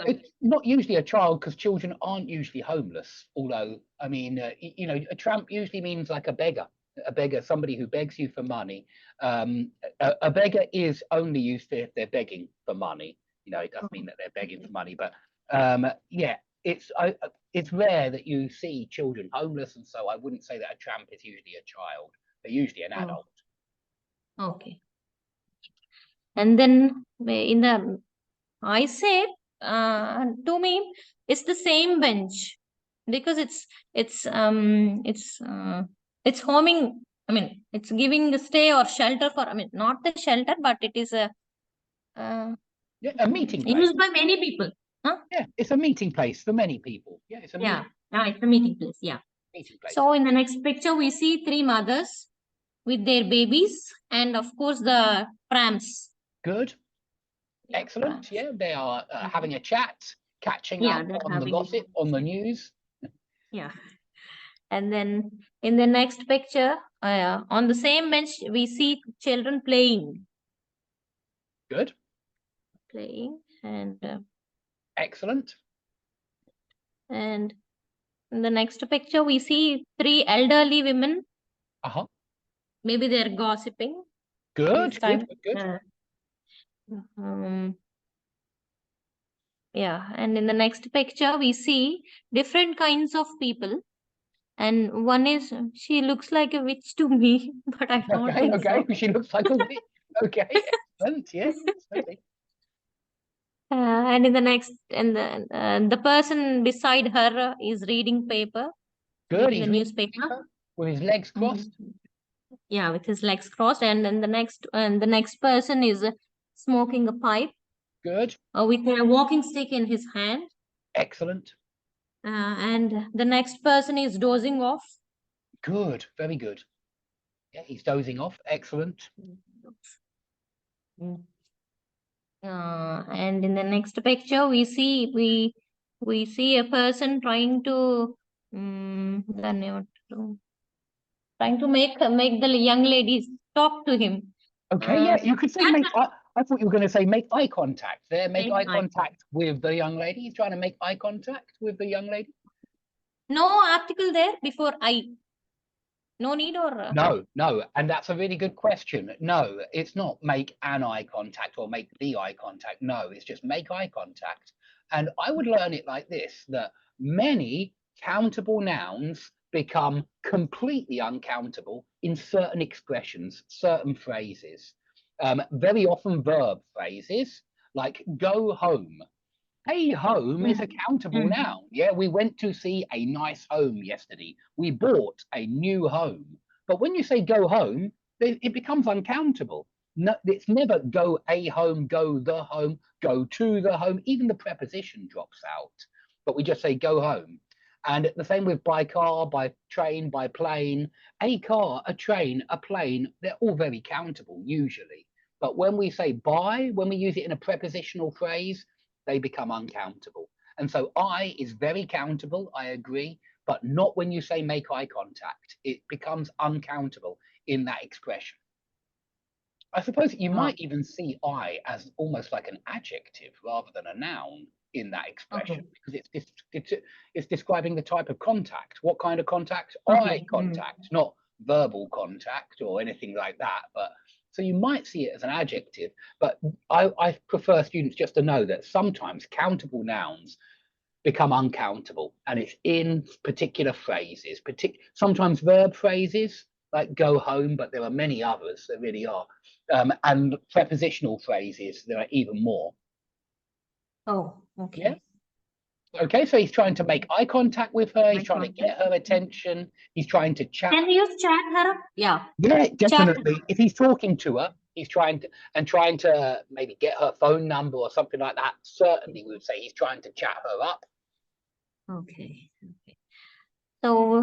Speaker 1: It's not usually a child because children aren't usually homeless. Although, I mean, a tramp usually means like a beggar, somebody who begs you for money. A beggar is only used if they're begging for money. It doesn't mean that they're begging for money, but yeah. It's rare that you see children homeless, and so I wouldn't say that a tramp is usually a child. They're usually an adult.
Speaker 4: Okay. And then I say to me, it's the same bench because it's homing. I mean, it's giving a stay or shelter for. I mean, not the shelter, but it is a
Speaker 1: meeting place.
Speaker 4: Used by many people. Huh?
Speaker 1: Yeah, it's a meeting place for many people. Yeah, it's a
Speaker 4: it's a meeting place. Yeah.
Speaker 1: Meeting place.
Speaker 4: So in the next picture, we see three mothers with their babies, and of course the prams.
Speaker 1: Good. Excellent. Yeah, they are having a chat, catching up on the gossip, on the news.
Speaker 4: Yeah. And then in the next picture, on the same bench, we see children playing.
Speaker 1: Good.
Speaker 4: Playing and.
Speaker 1: Excellent.
Speaker 4: And in the next picture, we see three elderly women. Maybe they're gossiping.
Speaker 1: Good.
Speaker 4: Yeah, and in the next picture, we see different kinds of people. And one is, she looks like a witch to me, but I don't think so.
Speaker 1: She looks like a witch. Okay, excellent, yes.
Speaker 4: And in the next, and the person beside her is reading paper,
Speaker 1: Good.
Speaker 4: reading a
Speaker 1: He's
Speaker 4: newspaper.
Speaker 1: reading with his legs crossed.
Speaker 4: Yeah, with his legs crossed, and then the next person is smoking a pipe
Speaker 1: Good.
Speaker 4: with a walking stick in his hand.
Speaker 1: Excellent.
Speaker 4: And the next person is dozing off.
Speaker 1: Good. Very good. Yeah, he's dozing off. Excellent.
Speaker 4: And in the next picture, we see a person trying to trying to make the young ladies talk to him.
Speaker 1: Okay, yeah, you could say make I thought you were going to say make eye contact there. Make eye
Speaker 4: Make eye
Speaker 1: contact with the young lady. He's trying to make eye contact with the young lady.
Speaker 4: No article there before I. No need or
Speaker 1: No, and that's a really good question. No, it's not make an eye contact or make the eye contact. No, it's just make eye contact. And I would learn it like this, that many countable nouns become completely uncountable in certain expressions, certain phrases. Very often verb phrases like go home. A home is a countable noun. Yeah, we went to see a nice home yesterday. We bought a new home. But when you say go home, it becomes uncountable. No, it's never go a home, go the home, go to the home. Even the preposition drops out. But we just say go home. And the same with by car, by train, by plane. A car, a train, a plane, they're all very countable usually. But when we say by, when we use it in a prepositional phrase, they become uncountable. And so I is very countable, I agree, but not when you say make eye contact. It becomes uncountable in that expression. I suppose you might even see I as almost like an adjective rather than a noun in that expression, because it's describing the type of contact. What kind of contact? Eye contact, not verbal contact or anything like that. But so you might see it as an adjective, but I prefer students just to know that sometimes countable nouns become uncountable, and it's in particular phrases, sometimes verb phrases like go home, but there are many others, there really are. And prepositional phrases, there are even more.
Speaker 4: Oh, okay.
Speaker 1: Yeah. Okay, so he's trying to make eye contact with her. He's trying to get her attention. He's trying to chat.
Speaker 4: Can we use chat her up? Yeah.
Speaker 1: Yeah, definitely. If he's talking to her, he's trying to maybe get her phone number or something like that. Certainly, we would say he's trying to chat her up.
Speaker 4: Okay. So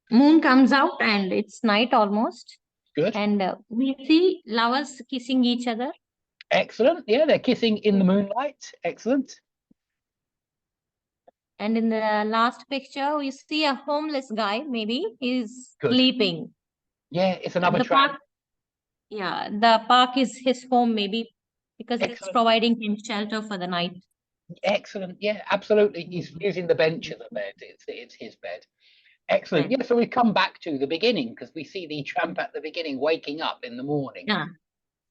Speaker 4: moon comes out and it's night almost.
Speaker 1: Good.
Speaker 4: And we see lovers kissing each other.
Speaker 1: Excellent. Yeah, they're kissing in the moonlight. Excellent.
Speaker 4: And in the last picture, we see a homeless guy. Maybe he's
Speaker 1: Good.
Speaker 4: sleeping.
Speaker 1: Yeah, it's another
Speaker 4: The
Speaker 1: trap.
Speaker 4: park. Yeah, the park is his home, maybe, because it's
Speaker 1: Excellent.
Speaker 4: providing him shelter for the night.
Speaker 1: Excellent. Yeah, absolutely. He's using the bench as a bed. It's his bed. Excellent.
Speaker 4: Right.
Speaker 1: Yeah, so we come back to the beginning because we see the tramp at the beginning waking up in the morning.
Speaker 4: Yeah.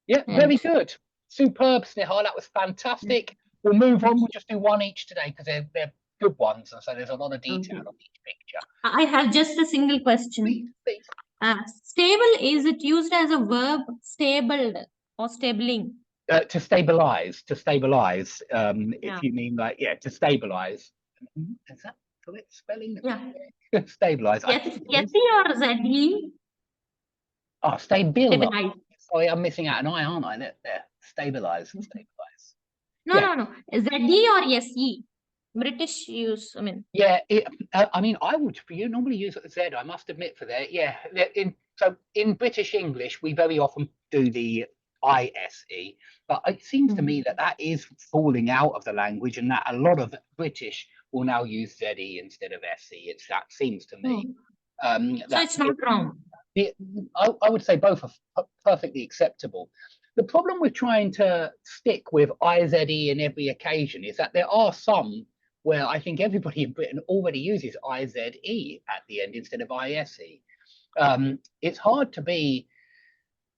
Speaker 1: Yeah, very good. Superb, Snehal. That was fantastic. We'll move on. We'll just do one each today because they're good ones. And so there's a lot of detail on each picture.
Speaker 4: I have just a single question.
Speaker 1: Please.
Speaker 4: Stable, is it used as a verb, stabled or stabling?
Speaker 1: To stabilize, if you mean like, yeah, to stabilize. Is that correct spelling?
Speaker 4: Yeah.
Speaker 1: Stabilize.
Speaker 4: Yes, or Z-E?
Speaker 1: Oh, stabilize.
Speaker 4: Stabilize.
Speaker 1: Sorry, I'm missing out an I, aren't I? There. Stabilize.
Speaker 4: No,
Speaker 1: Yeah.
Speaker 4: no. Z-E or S-E? British use, I mean.
Speaker 1: Yeah, I mean, I would for you normally use Z, I must admit for that. Yeah, so in British English, we very often do the ISE, but it seems to me that is falling out of the language, and that a lot of British will now use ZE instead of SE. That seems to me.
Speaker 4: So it's not wrong.
Speaker 1: I would say both are perfectly acceptable. The problem with trying to stick with IZE in every occasion is that there are some where I think everybody in Britain already uses IZE at the end instead of ISE. It's hard to be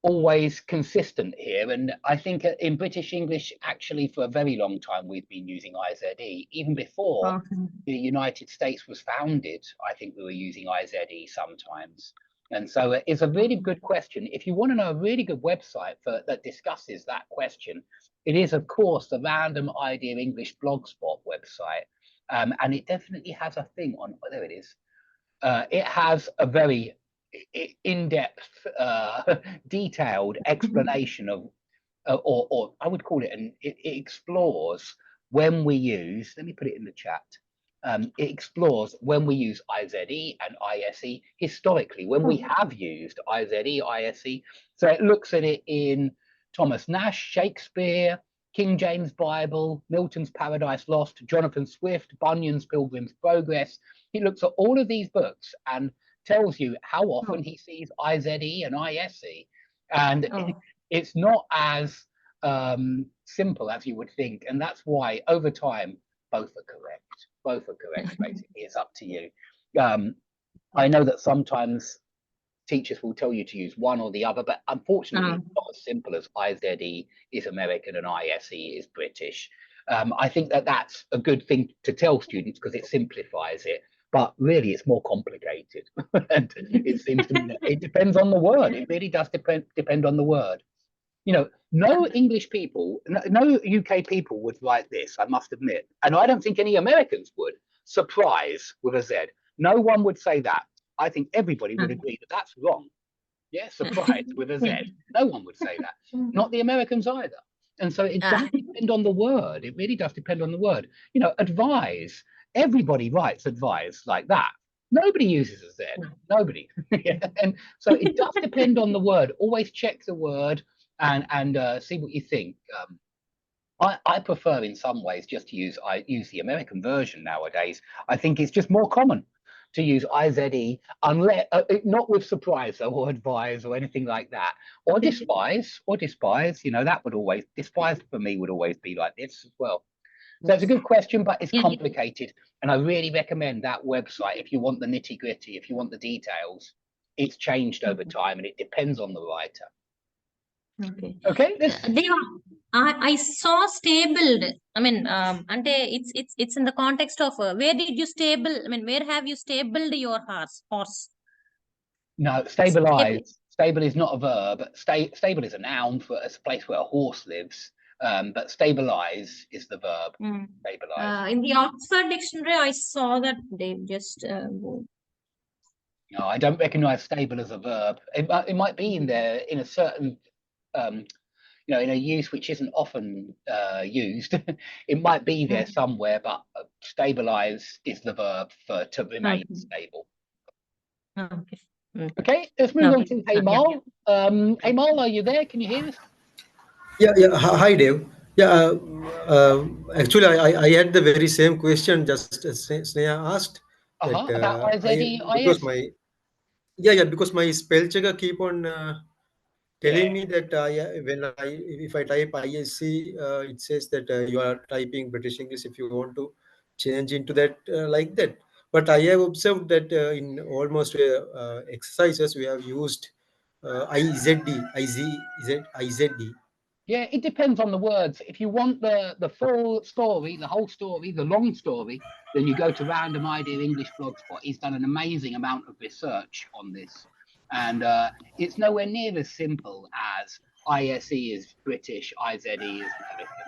Speaker 1: always consistent here, and I think in British English, actually, for a very long time, we've been using IZE. Even before the United States was founded, I think we were using IZE sometimes. And so it's a really good question. If you want to know a really good website that discusses that question, it is, of course, the Random Idea English Blogspot website. And it definitely has a thing on, oh, there it is. It has a very in-depth, detailed explanation of, or I would call it, it explores when we use, let me put it in the chat. It explores when we use IZE and ISE historically, when we have used IZE, ISE. So it looks at it in Thomas Nash, Shakespeare, King James Bible, Milton's Paradise Lost, Jonathan Swift, Bunyan's Pilgrim's Progress. He looks at all of these books and tells you how often he sees IZE and ISE. And it's not as simple as you would think. And that's why over time, both are correct. Both are correct, basically. It's up to you. I know that sometimes teachers will tell you to use one or the other, but unfortunately, it's not as simple as IZE is American and ISE is British. I think that that's a good thing to tell students because it simplifies it, but really it's more complicated. And it seems to me that it depends on the word. It really does depend on the word. You know, no English people, no UK people would write this, I must admit. And I don't think any Americans would. Surprise with a Z. No one would say that. I think everybody would agree that that's wrong. Yeah, surprise with a Z. No one would say that. Not the Americans either. And so it does depend on the word. It really does depend on the word. You know, advise. Everybody writes advise like that. Nobody uses a Z. Nobody. And so it does depend on the word. Always check the word and see what you think. I prefer in some ways just to use the American version nowadays. I think it's just more common to use IZE, unless not with surprise or advise or anything like that, or despise. You know, that would always, despise for me would always be like this as well. So it's a good question, but it's complicated, and I really recommend that website if you want the nitty gritty, if you want the details. It's changed over time, and it depends on the writer. Okay.
Speaker 4: I saw stabled. I mean, it's in the context of where did you stable? I mean, where have you stabled your horse?
Speaker 1: No, stabilize. Stable is not a verb. Stable is a noun for a place where a horse lives. But stabilize is the verb. Stabilize.
Speaker 4: In the Oxford Dictionary, I saw that they just.
Speaker 1: No, I don't recognize stable as a verb. It might be in there in a certain. You know, in a use which isn't often used. It might be there somewhere, but stabilize is the verb for to remain stable. Okay, let's move on to Heimal. Heimal, are you there? Can you hear us?
Speaker 5: Yeah. Hi, Dave. Yeah. Actually, I had the very same question just Sneha asked.
Speaker 1: About IZE,
Speaker 5: because my spell checker keep on telling me that if I type ISC, it says that you are typing British English if you want to change into that like that. But I have observed that in almost exercises we have used IZD.
Speaker 1: Yeah, it depends on the words. If you want the full story, the whole story, the long story, then you go to Random Idea English Blogspot. He's done an amazing amount of research on this. And it's nowhere near as simple as ISE is British, IZE is American.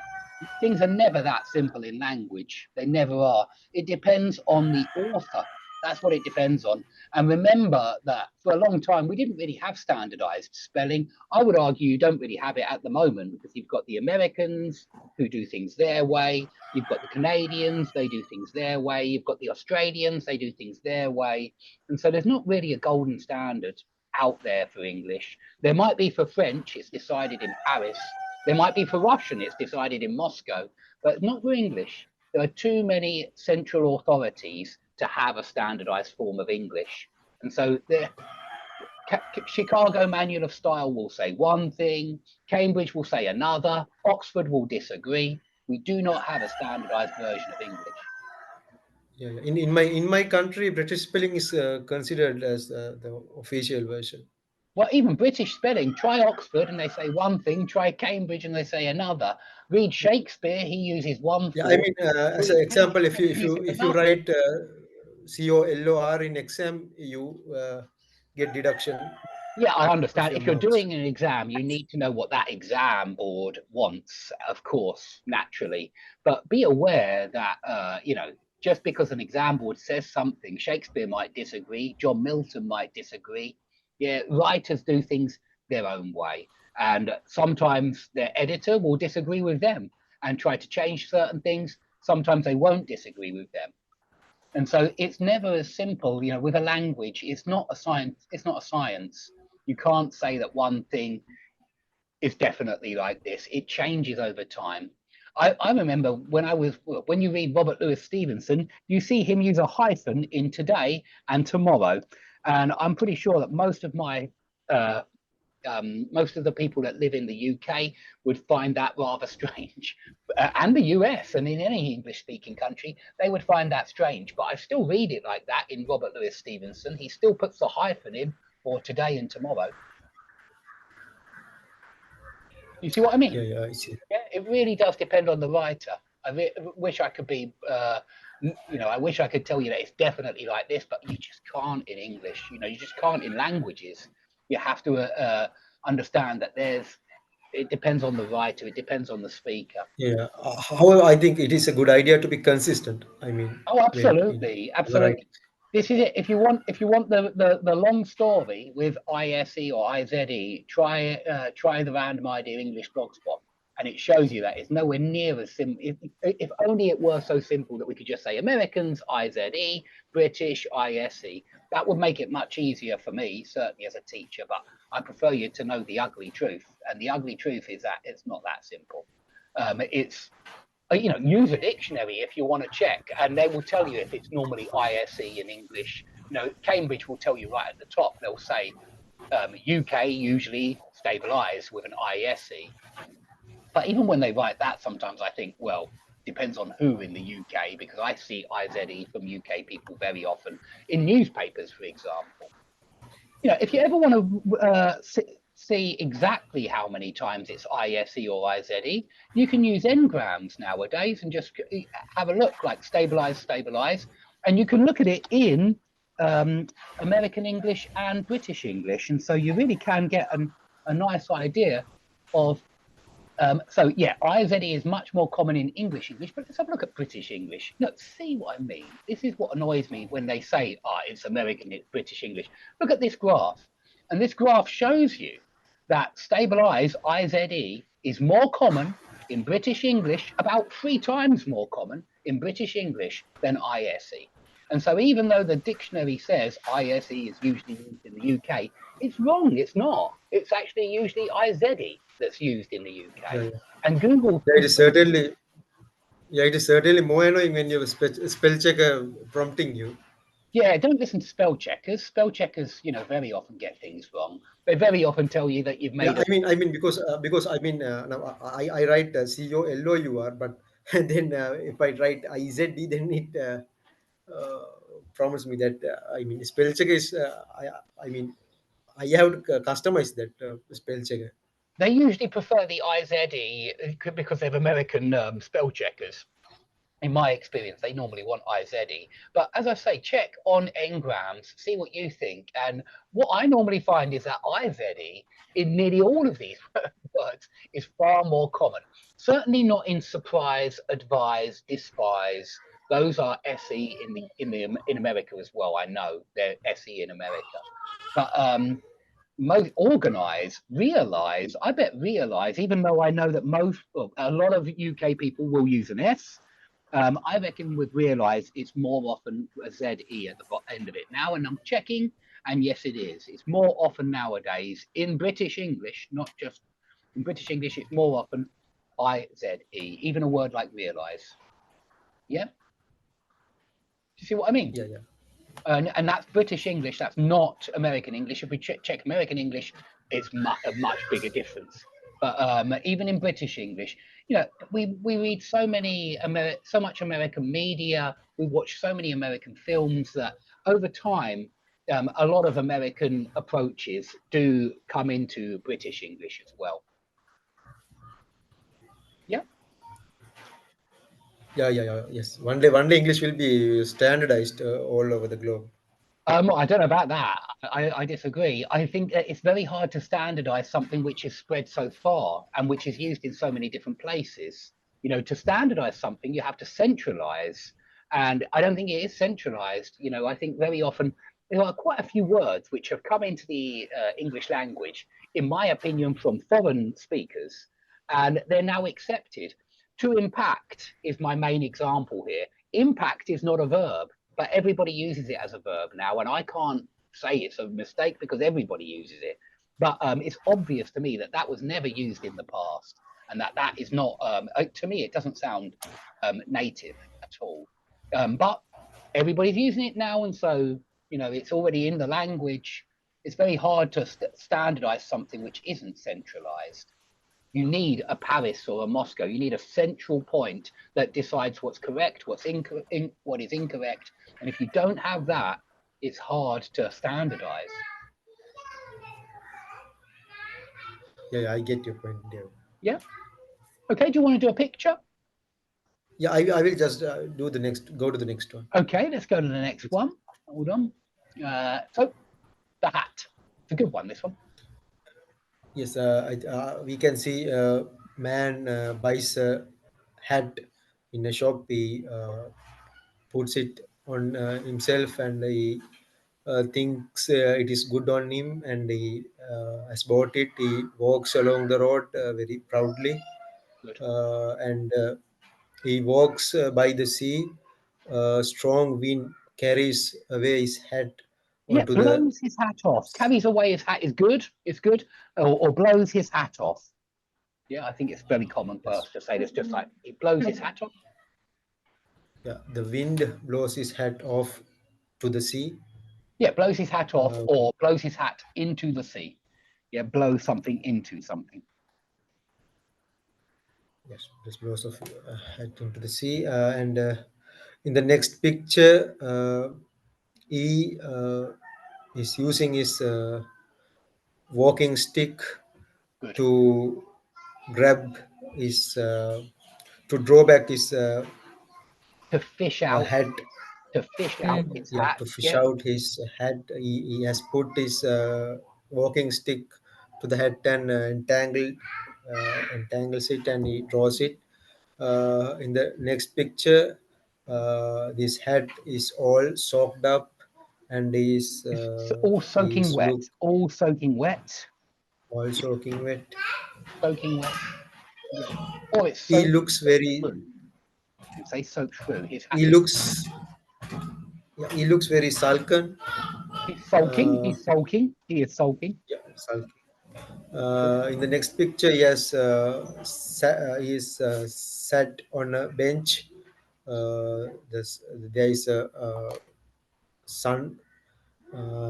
Speaker 1: Things are never that simple in language. They never are. It depends on the author. That's what it depends on. And remember that for a long time, we didn't really have standardized spelling. I would argue you don't really have it at the moment because you've got the Americans who do things their way. You've got the Canadians, they do things their way. You've got the Australians, they do things their way. And so there's not really a golden standard out there for English. There might be for French, it's decided in Paris. There might be for Russian, it's decided in Moscow, but not for English. There are too many central authorities to have a standardized form of English. And so the Chicago Manual of Style will say one thing, Cambridge will say another, Oxford will disagree. We do not have a standardized version of English.
Speaker 5: Yeah. In my country, British spelling is considered as the official version.
Speaker 1: Well, even British spelling, try Oxford and they say one thing, try Cambridge and they say another. Read Shakespeare, he uses one form.
Speaker 5: I mean, as an example, if you write COLOR in exam, you get deduction.
Speaker 1: Yeah, I understand.
Speaker 5: your
Speaker 1: If you're
Speaker 5: marks.
Speaker 1: doing an exam, you need to know what that exam board wants, of course, naturally. But be aware that, just because an exam board says something, Shakespeare might disagree, John Milton might disagree. Yeah, writers do things their own way. And sometimes their editor will disagree with them and try to change certain things. Sometimes they won't disagree with them. And so it's never as simple, with a language, it's not a science, You can't say that one thing is definitely like this. It changes over time. I remember when you read Robert Louis Stevenson, you see him use a hyphen in today and tomorrow. And I'm pretty sure that most of the people that live in the UK would find that rather strange, and the US, and in any English-speaking country, they would find that strange. But I still read it like that in Robert Louis Stevenson. He still puts the hyphen in for today and tomorrow. You see what I mean?
Speaker 5: Yeah, I see.
Speaker 1: Yeah, it really does depend on the writer. I wish I could be, I wish I could tell you that it's definitely like this, but you just can't in English. You just can't in languages. You have to understand that it depends on the writer, it depends on the speaker.
Speaker 5: Yeah. However, I think it is a good idea to be consistent. I mean,
Speaker 1: Oh, absolutely, absolutely. This is it. If you want the long story with ISE or IZE, try the Random Idea English Blogspot, and it shows you that it's nowhere near as simple. If only it were so simple that we could just say Americans IZE, British ISE. That would make it much easier for me, certainly as a teacher. But I prefer you to know the ugly truth, and the ugly truth is that it's not that simple. It's use a dictionary if you want to check, and they will tell you if it's normally ISE in English. Cambridge will tell you right at the top. They'll say UK usually stabilize with an ISE. But even when they write that, sometimes I think, well, depends on who in the UK, because I see IZE from UK people very often in newspapers, for example. If you ever want to see exactly how many times it's ISE or IZE, you can use n-grams nowadays and just have a look, like stabilize, and you can look at it in American English and British English, and so you really can get a nice idea of. So yeah, IZE is much more common in English, but let's have a look at British English. Look, see what I mean? This is what annoys me when they say, it's American, it's British English. Look at this graph. And this graph shows you that stabilize, IZE, is more common in British English, about 3 times more common in British English than ISE. And so even though the dictionary says ISE is usually used in the UK, it's wrong, it's not. It's actually usually IZE that's used in the UK.
Speaker 5: Yeah.
Speaker 1: And Google...
Speaker 5: Yeah, it is certainly more annoying when you have a spell checker prompting you.
Speaker 1: Yeah, don't listen to spell checkers. Spell checkers, very often get things wrong. They very often tell you that you've made...
Speaker 5: Yeah, I mean, because now I write COLOUR, but then if I write IZD, then it promises me that spell checker is. I have to customize that spell checker.
Speaker 1: They usually prefer the IZE because they're American spell checkers. In my experience, they normally want IZE. But as I say, check on n-grams, see what you think. And what I normally find is that IZE in nearly all of these words is far more common. Certainly not in surprise, advise, despise. Those are SE in America as well. I know they're SE in America. But most organize, realize, I bet realize, even though I know that a lot of UK people will use an S, I reckon with realize it's more often a ZE at the end of it now, and I'm checking, and yes, it is. It's more often nowadays in British English, not just in British English, it's more often IZE, even a word like realize. Yeah? Do you see what I mean?
Speaker 5: Yeah.
Speaker 1: And that's British English, that's not American English. If we check American English, it's a much bigger difference. But even in British English, we read so much American media, we watch so many American films that over time, a lot of American approaches do come into British English as well. Yeah.
Speaker 5: Yeah. Yes. One day English will be standardized all over the globe.
Speaker 1: I don't know about that. I disagree. I think that it's very hard to standardize something which is spread so far and which is used in so many different places. You know, to standardize something, you have to centralize. And I don't think it is centralized. You know, I think very often there are quite a few words which have come into the English language, in my opinion, from foreign speakers, and they're now accepted. To impact is my main example here. Impact is not a verb, but everybody uses it as a verb now, and I can't say it's a mistake because everybody uses it. But it's obvious to me that that was never used in the past, and that is not. To me, it doesn't sound native at all. But everybody's using it now, and so you know it's already in the language. It's very hard to standardize something which isn't centralized. You need a Paris or a Moscow. You need a central point that decides what's correct, what is incorrect. And if you don't have that, it's hard to standardize.
Speaker 5: Yeah, I get your point, Dave.
Speaker 1: Yeah. Okay. Do you want to do a picture?
Speaker 5: Yeah, I will just go to the next one.
Speaker 1: Okay. Let's go to the next one. Hold on. So the hat. It's a good one, this one.
Speaker 5: Yes, we can see a man buys a hat in a shop. He puts it on himself, and he thinks it is good on him, and he has bought it. He walks along the road very proudly,
Speaker 1: Good.
Speaker 5: and he walks by the sea. Strong wind carries away his hat
Speaker 1: Yeah,
Speaker 5: onto the.
Speaker 1: blows his hat off. Carries away his hat is good. It's good. Or blows his hat off. Yeah, I think it's very common for us to say this. Just like he blows his hat off.
Speaker 5: Yeah, the wind blows his hat off to the sea.
Speaker 1: Yeah, blows his hat off or blows his hat into the sea. Yeah, blow something into something.
Speaker 5: Yes, just blows off hat into the sea. And in the next picture, he is using his walking stick
Speaker 1: Good.
Speaker 5: to grab his to draw back his
Speaker 1: To fish out,
Speaker 5: hat.
Speaker 1: to fish out his
Speaker 5: Yeah,
Speaker 1: hat.
Speaker 5: to fish
Speaker 1: Yeah,
Speaker 5: out his hat. He has put his walking stick to the hat and entangles it, and he draws it. In the next picture, this hat is all soaked up and is
Speaker 1: it's all soaking
Speaker 5: is
Speaker 1: wet.
Speaker 5: look
Speaker 1: All soaking wet.
Speaker 5: all soaking wet.
Speaker 1: Soaking wet. Yeah. Or it's
Speaker 5: He
Speaker 1: soaked
Speaker 5: looks very.
Speaker 1: through. You say soaked through. His hat
Speaker 5: He
Speaker 1: is
Speaker 5: looks. Yeah, he looks very sulken.
Speaker 1: he's sulking. He's sulking. He is sulking.
Speaker 5: Yeah, sulking. In the next picture, he has he is sat on a bench. There is a sun,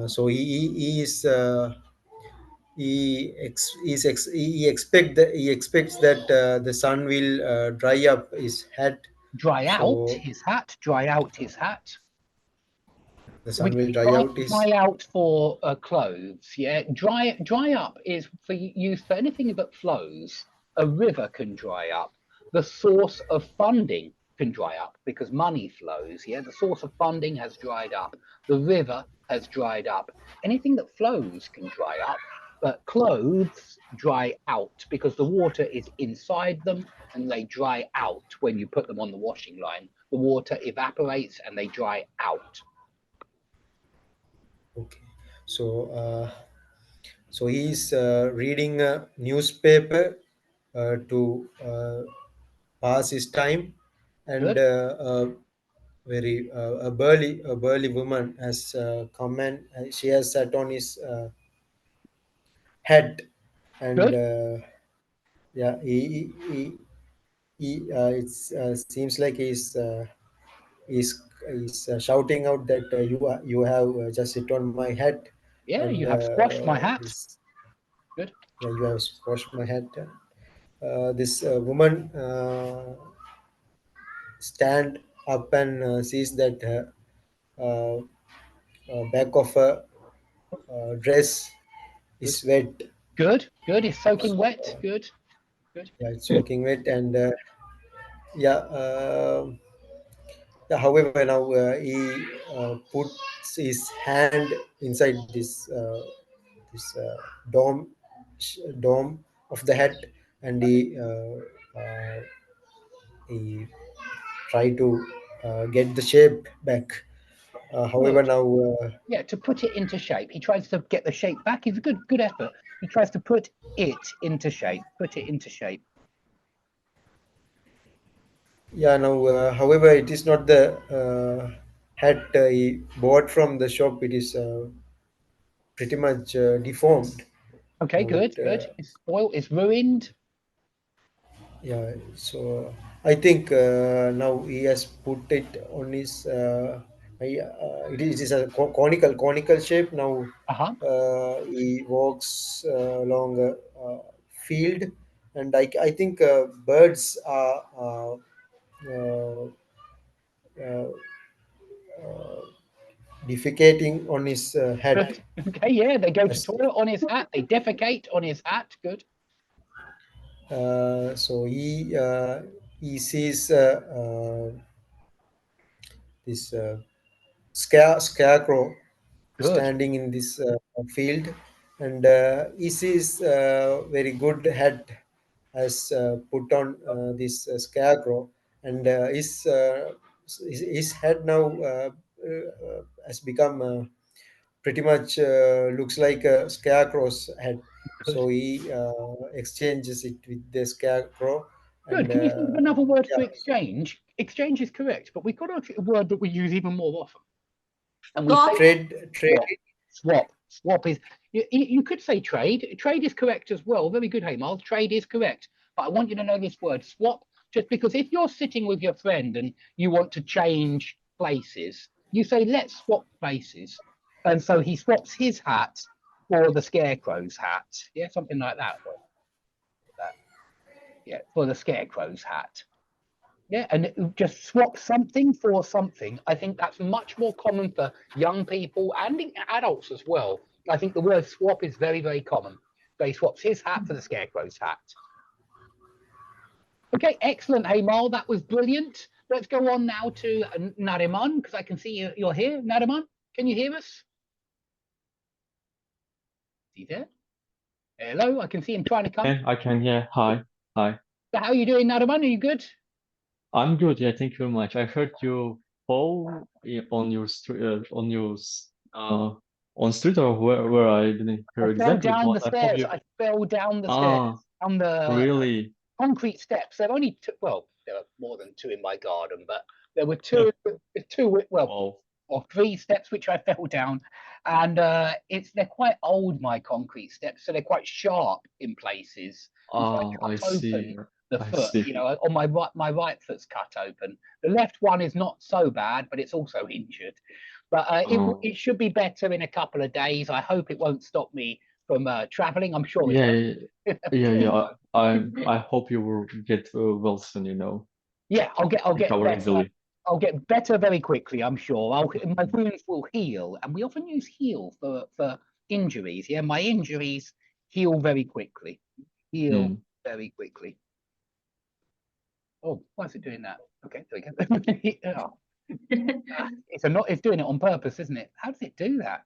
Speaker 5: so he is he expects that the sun will dry up his head.
Speaker 1: Dry out
Speaker 5: So
Speaker 1: his hat. Dry out his hat.
Speaker 5: the sun will dry out his.
Speaker 1: Dry out for clothes. Yeah, dry up is for used for anything that flows. A river can dry up. The source of funding can dry up because money flows. Yeah, the source of funding has dried up. The river has dried up. Anything that flows can dry up, but clothes dry out because the water is inside them and they dry out when you put them on the washing line. The water evaporates and they dry out.
Speaker 5: Okay, so so he's reading a newspaper to pass his time, and
Speaker 1: Good.
Speaker 5: a burly woman has come, and she has sat on his head, and
Speaker 1: Good.
Speaker 5: yeah, he it seems like he's shouting out that you have just sit on my head.
Speaker 1: Yeah,
Speaker 5: And
Speaker 1: you have squashed my hat. Good.
Speaker 5: Yeah, you have squashed my head. This woman stand up and sees that back of a dress is wet.
Speaker 1: Good. Good. It's soaking wet. Good. Good.
Speaker 5: Yeah, it's soaking wet, and yeah, However, now he puts his hand inside this dome of the hat, and he try to get the shape back. However,
Speaker 1: Good.
Speaker 5: now
Speaker 1: Yeah, to put it into shape. He tries to get the shape back. It's a good effort. He tries to put it into shape. Put it into shape.
Speaker 5: yeah, now however, it is not the hat he bought from the shop. It is pretty much deformed.
Speaker 1: Okay,
Speaker 5: Now
Speaker 1: good, good. It's spoiled, it's ruined.
Speaker 5: yeah, so I think now he has put it on his. It is a conical shape now.
Speaker 1: Uh-huh.
Speaker 5: He walks along a field, and I think birds are uh, uh, defecating on his head.
Speaker 1: Good. Okay, yeah, they go to
Speaker 5: As-
Speaker 1: toilet on his hat. They defecate on his hat. Good.
Speaker 5: so he sees this scarecrow
Speaker 1: Good.
Speaker 5: standing in this field, and he sees very good head has put on this scarecrow, and his head now has become pretty much looks like a scarecrow's head.
Speaker 1: Good.
Speaker 5: So he exchanges it with the scarecrow,
Speaker 1: Good.
Speaker 5: and
Speaker 1: Can you think of another word for
Speaker 5: yeah,
Speaker 1: exchange? Exchange is correct, but we've got a word that we use even more often. And we say
Speaker 4: Swap.
Speaker 5: trade.
Speaker 1: swap. Swap. Swap is you could say trade. Trade is correct as well. Very good, Haymal. Trade is correct. But I want you to know this word swap, just because if you're sitting with your friend and you want to change places, you say, let's swap places. And so he swaps his hat for the scarecrow's hat. Yeah, something like that. Yeah, for the scarecrow's hat. Yeah, and just swap something for something. I think that's much more common for young people and adults as well. I think the word swap is very, very common. So he swaps his hat for the scarecrow's hat. Okay, excellent. Hey, Mal, that was brilliant. Let's go on now to Nariman, because I can see you're here. Nariman, can you hear us? Is he there? Hello, I can see him trying to come.
Speaker 3: Yeah, I can hear. Hi. Hi.
Speaker 1: So how are you doing, Nariman? Are you good?
Speaker 3: I'm good. Yeah, thank you very much. I heard you fall on your on street or where I didn't hear
Speaker 1: I fell
Speaker 3: exactly,
Speaker 1: down
Speaker 3: but
Speaker 1: the
Speaker 3: I hope
Speaker 1: stairs.
Speaker 3: you
Speaker 1: I fell down the stairs
Speaker 3: ah
Speaker 1: on the
Speaker 3: really
Speaker 1: concrete steps. There are only two, well, there are more than two in my garden, but there were two, well,
Speaker 3: oh
Speaker 1: or three steps which I fell down, and they're quite old, my concrete steps, so they're quite sharp in places. And so I
Speaker 3: I
Speaker 1: cut
Speaker 3: see.
Speaker 1: open the
Speaker 3: I
Speaker 1: foot,
Speaker 3: see.
Speaker 1: on my right foot's cut open. The left one is not so bad, but it's also injured. But
Speaker 3: Oh
Speaker 1: it should be better in a couple of days. I hope it won't stop me from traveling. I'm sure it
Speaker 3: yeah,
Speaker 1: won't.
Speaker 3: yeah. I hope you will get well soon, you know,
Speaker 1: Yeah, I'll get
Speaker 3: recover
Speaker 1: better.
Speaker 3: easily.
Speaker 1: I'll get better very quickly, I'm sure. My wounds will heal, and we often use heal for injuries. Yeah, my injuries heal very quickly. Heal
Speaker 3: Mm.
Speaker 1: very quickly. Oh, why is it doing that? Okay, there we go. Oh, it's doing it on purpose, isn't it? How does it do that?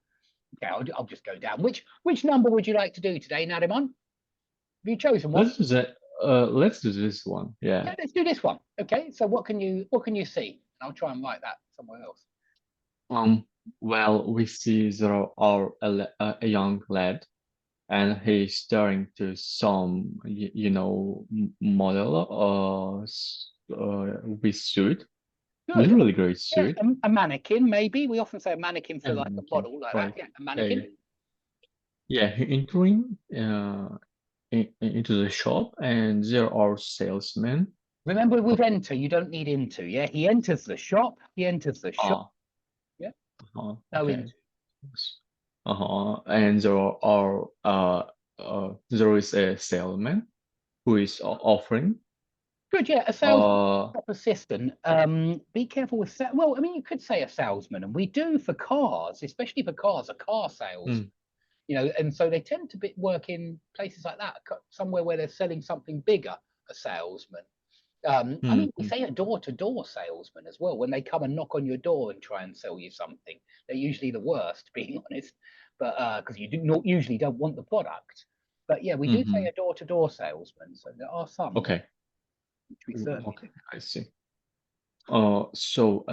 Speaker 1: Okay, I'll just go down. Which number would you like to do today, Narimon? Have you chosen one?
Speaker 3: Let's do that. Let's do this one. Yeah.
Speaker 1: Yeah, let's do this one. Okay, so what can you see? I'll try and write that somewhere else.
Speaker 3: Well, we see there are a young lad, and he's staring to some, model, with suit,
Speaker 1: Good.
Speaker 3: really great
Speaker 1: Yeah,
Speaker 3: suit.
Speaker 1: a mannequin, maybe. We often say a mannequin for
Speaker 3: And
Speaker 1: like a
Speaker 3: mannequin,
Speaker 1: model like
Speaker 3: right?
Speaker 1: that. Yeah, a
Speaker 3: Yeah,
Speaker 1: mannequin.
Speaker 3: yeah. He entering into the shop, and there are salesmen.
Speaker 1: Remember, with enter, you don't need into. Yeah, he enters the shop. He enters the shop.
Speaker 3: Ah,
Speaker 1: Yeah, no
Speaker 3: okay.
Speaker 1: into.
Speaker 3: And there is a salesman who is offering.
Speaker 1: Good. Yeah, a salesman,
Speaker 3: Uh,
Speaker 1: shop assistant. Be careful with well, I mean, you could say a salesman, and we do for cars, especially for cars, a car sales.
Speaker 3: mm,
Speaker 1: And so they tend to work in places like that, somewhere where they're selling something bigger, a salesman. I mean, we
Speaker 3: Mhm.
Speaker 1: say a door-to-door salesman as well. When they come and knock on your door and try and sell you something, they're usually the worst, being honest. But because you do not usually don't want the product. But yeah, we do say
Speaker 3: Mhm.
Speaker 1: a door-to-door salesman. So there are some
Speaker 3: Okay.
Speaker 1: which we certainly
Speaker 3: Okay, I see. So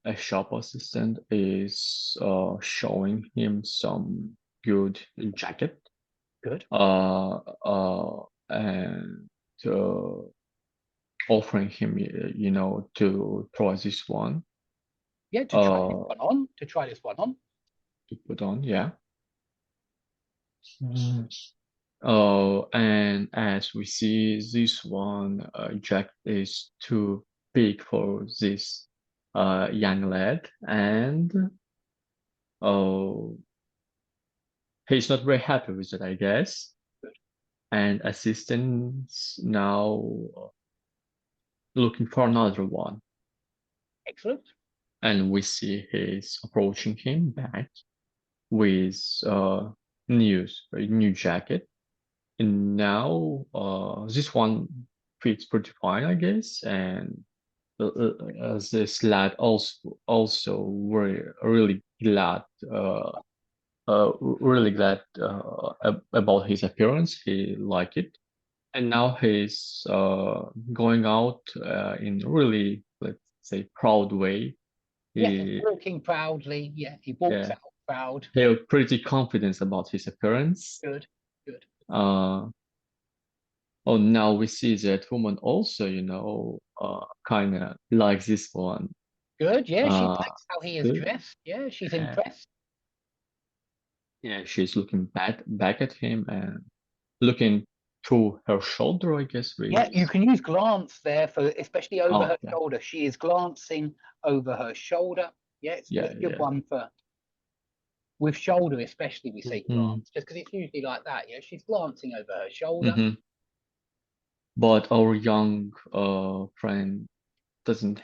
Speaker 3: a shop assistant is showing him some good jacket.
Speaker 1: do. Good.
Speaker 3: And offering him, to try this one,
Speaker 1: Yeah, to try this one on. To try this one on.
Speaker 3: to put on, yeah. And as we see, this one jacket is too big for this young lad, and he's not very happy with it, I guess. And assistant's now looking for another one,
Speaker 1: Excellent.
Speaker 3: and we see he's approaching him back with a new jacket. And now this one fits pretty fine, I guess. And this lad also really glad about his appearance. He liked it, and now he's going out in really, let's say, proud way.
Speaker 1: Yeah,
Speaker 3: He
Speaker 1: walking proudly. Yeah, he walks
Speaker 3: Yeah.
Speaker 1: out proud.
Speaker 3: felt pretty confident about his appearance.
Speaker 1: Good. Good.
Speaker 3: Oh, now we see that woman also, kind of likes this one.
Speaker 1: Good. Yeah, she
Speaker 3: Uh,
Speaker 1: likes how he is
Speaker 3: good.
Speaker 1: dressed. Yeah, she's
Speaker 3: Yeah.
Speaker 1: impressed.
Speaker 3: Yeah, she's looking back at him and looking through her shoulder, I guess.
Speaker 1: Yeah, you can use glance there for especially over
Speaker 3: Oh,
Speaker 1: her
Speaker 3: yeah.
Speaker 1: shoulder. She is glancing over her shoulder. Yeah, it's
Speaker 3: Yeah,
Speaker 1: a good
Speaker 3: yeah.
Speaker 1: one for with shoulder, especially we say
Speaker 3: Mhm.
Speaker 1: glance, just because it's usually like that. Yeah, she's glancing over her shoulder.
Speaker 3: Mhm. But our young friend doesn't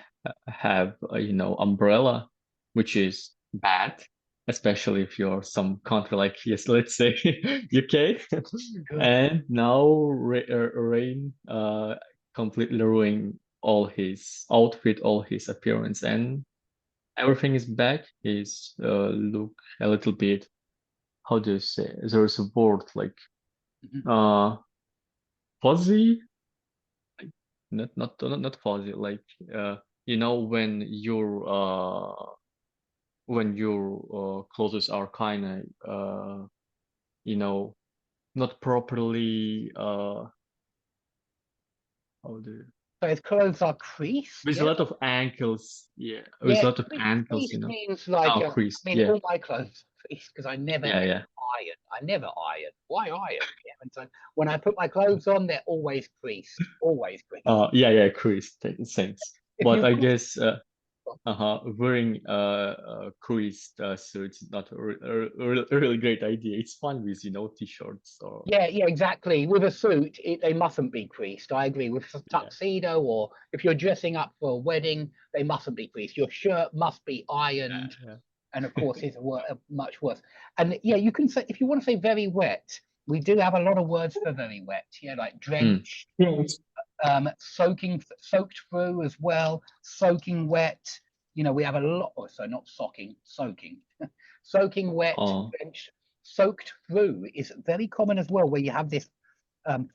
Speaker 3: have umbrella, which is bad, especially if you're some country like, yes, let's say UK. And now rain completely ruined all his outfit, all his appearance, and everything is back. He's look a little bit, how do you say? There's a word like fuzzy, not fuzzy, like when your clothes are kind of not properly how do
Speaker 1: So his clothes are creased.
Speaker 3: with a
Speaker 1: Yeah,
Speaker 3: lot of ankles, yeah, with
Speaker 1: yeah.
Speaker 3: a lot of ankles,
Speaker 1: Creased means like
Speaker 3: oh,
Speaker 1: I
Speaker 3: creased,
Speaker 1: mean,
Speaker 3: yeah,
Speaker 1: all my clothes are creased because I never
Speaker 3: yeah,
Speaker 1: ever
Speaker 3: yeah.
Speaker 1: iron. I never iron. Why iron? Yeah, and so when I put my clothes on, they're always creased. Always creased.
Speaker 3: Yeah, creased, thanks.
Speaker 1: If
Speaker 3: But
Speaker 1: you
Speaker 3: I
Speaker 1: want-
Speaker 3: guess wearing creased suits is not a really great idea. It's fun with t-shirts or
Speaker 1: Yeah, exactly. With a suit, they mustn't be creased. I agree. With a
Speaker 3: Yeah.
Speaker 1: tuxedo, or if you're dressing up for a wedding, they mustn't be creased. Your shirt must be ironed,
Speaker 3: yeah.
Speaker 1: and of course, it's much worse. And yeah, you can say if you want to say very wet, we do have a lot of words for very wet. Yeah, like drenched, soaked through as well, soaking wet. We have a lot. Oh, so not soaking, soaking, soaking wet,
Speaker 3: Oh.
Speaker 1: drenched. Soaked through is very common as well, where you have this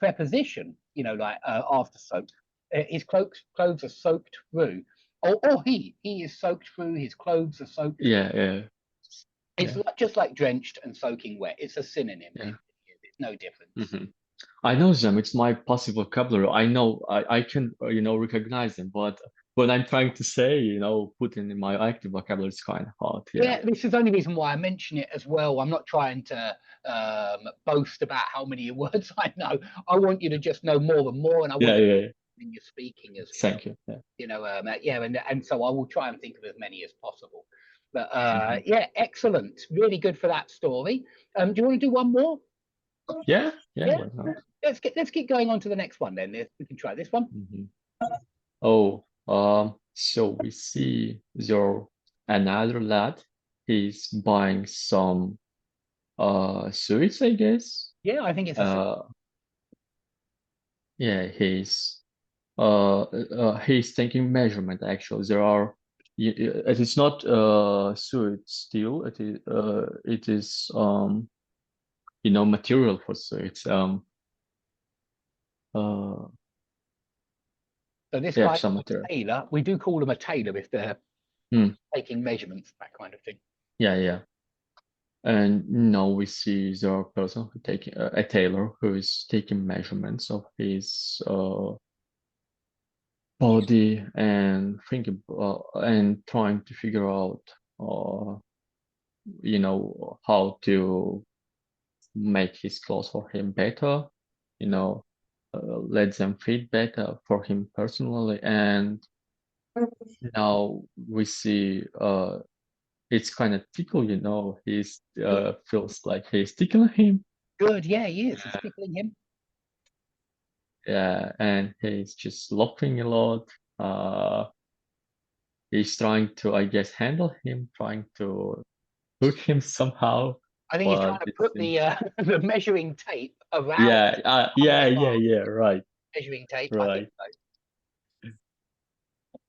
Speaker 1: preposition, like after soaked. His clothes are soaked through, or he is soaked through. His clothes are soaked.
Speaker 3: Yeah.
Speaker 1: It's just like drenched and soaking wet. It's a synonym.
Speaker 3: Yeah.
Speaker 1: It's no difference.
Speaker 3: I know them. It's my passive vocabulary. I know I can recognize them, but when I'm trying to say, put in my active vocabulary, it's kind of hard.
Speaker 1: Yeah, this is the only reason why I mention it as well. I'm not trying to boast about how many words I know. I want you to just know more and more, and I want
Speaker 3: Yeah.
Speaker 1: when you're speaking as well.
Speaker 3: Thank you.
Speaker 1: Yeah. And so I will try and think of as many as possible. But yeah, excellent. Really good for that story. Do you want to do one more?
Speaker 3: Yeah.
Speaker 1: Yeah.
Speaker 3: Why not?
Speaker 1: Let's keep going on to the next one then. We can try this one.
Speaker 3: Oh, so we see another lad. He's buying some sweets, I guess.
Speaker 1: Yeah, I think it's a
Speaker 3: Yeah, he's
Speaker 6: he's taking measurement. Actually, there are. It is not suit steel. It is material for suits.
Speaker 1: So this
Speaker 6: Yeah,
Speaker 1: guy,
Speaker 6: some
Speaker 1: a
Speaker 6: material.
Speaker 1: tailor, we do call them a tailor if they're
Speaker 6: Hmm.
Speaker 1: taking measurements, that kind of thing.
Speaker 6: Yeah. And now we see the person who taking a tailor who is taking measurements of his body and thinking and trying to figure out how to make his clothes for him better, let them fit better for him personally. And now we see it's kind of tickle, he's feels like he's tickling him.
Speaker 1: Good, yeah, he is. He's tickling him.
Speaker 6: Yeah, and he's just laughing a lot. He's trying to, I guess, handle him, trying to hook him somehow.
Speaker 1: I think he's trying
Speaker 6: but
Speaker 1: to
Speaker 6: it
Speaker 1: put
Speaker 6: seems-
Speaker 1: the measuring tape around
Speaker 6: yeah, right.
Speaker 1: measuring tape. I
Speaker 6: Right.
Speaker 1: think so.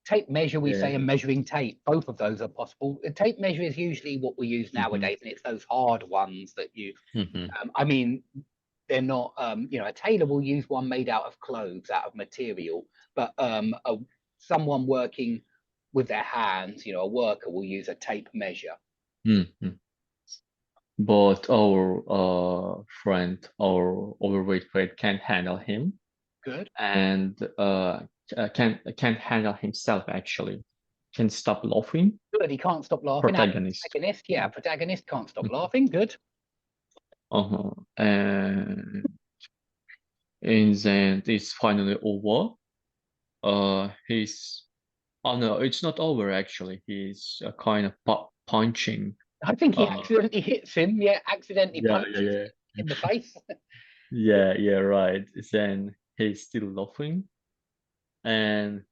Speaker 1: Tape measure, we say,
Speaker 6: Yeah.
Speaker 1: and measuring tape. Both of those are possible. A tape measure is usually what we use nowadays, and it's those hard ones that you.
Speaker 6: Mhm.
Speaker 1: I mean, they're not. A tailor will use one made out of clothes, out of material, but someone working with their hands, a worker will use a tape measure.
Speaker 6: Mhm. But our friend, our overweight friend, can't handle him,
Speaker 1: Good.
Speaker 6: and can't handle himself actually. Can stop laughing.
Speaker 1: Good. He can't stop laughing. Our
Speaker 6: Protagonist.
Speaker 1: protagonist, yeah, protagonist can't stop
Speaker 6: Mhm.
Speaker 1: laughing. Good.
Speaker 6: And then it's finally over. He's Oh no, it's not over actually. He's kind of punching.
Speaker 1: I think he
Speaker 6: Uh,
Speaker 1: accidentally hits him. Yeah, accidentally
Speaker 6: Yeah,
Speaker 1: punches
Speaker 6: yeah,
Speaker 1: him in the face.
Speaker 6: yeah, right. Then he's still laughing, and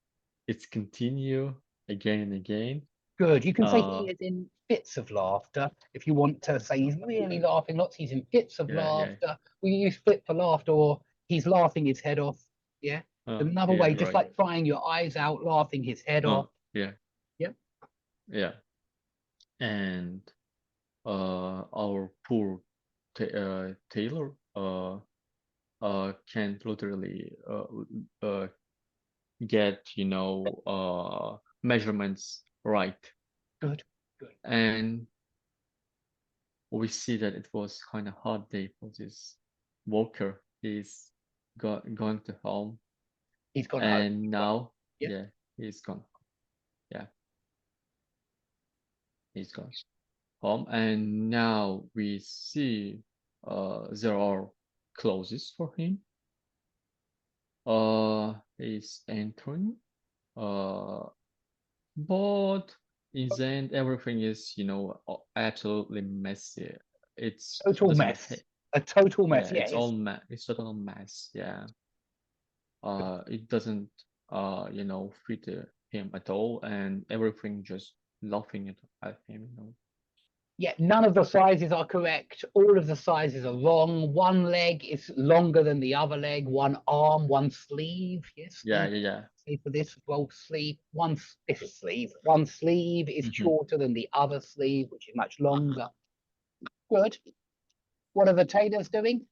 Speaker 6: it's continue again and again.
Speaker 1: Good. You can say
Speaker 6: Uh,
Speaker 1: he is in fits of laughter. If you want to say he's really laughing lots, he's in fits of
Speaker 6: Yeah.
Speaker 1: laughter. We use fit for laughter, or he's laughing his head off. Yeah. Another
Speaker 6: yeah,
Speaker 1: way, just
Speaker 6: right.
Speaker 1: like crying your eyes out, laughing his head off.
Speaker 6: Yeah.
Speaker 1: Yep.
Speaker 6: Yeah. And our poor Taylor can't literally get measurements right.
Speaker 1: Good.
Speaker 6: And we see that it was kind of hard day for this worker. He's going to home,
Speaker 1: He's gone
Speaker 6: and
Speaker 1: home.
Speaker 6: now
Speaker 1: Yep.
Speaker 6: yeah, he's gone. Yeah, he's gone home, and now we see there are clothes for him. He's entering, but in the end everything is absolutely messy. It's
Speaker 1: Total
Speaker 6: doesn't
Speaker 1: mess.
Speaker 6: fit.
Speaker 1: A total mess.
Speaker 6: Yeah,
Speaker 1: Yeah.
Speaker 6: it's all it's total mess. Yeah. It doesn't fit him at all, and everything just laughing at him.
Speaker 1: Yeah, none of the sizes are correct. All of the sizes are wrong. One leg is longer than the other leg. One arm, one sleeve. Yes.
Speaker 6: Yeah.
Speaker 1: Sleeve for this well sleeve. This is sleeve. One sleeve is shorter than the other sleeve, which is much longer. Good. What are the tailors doing?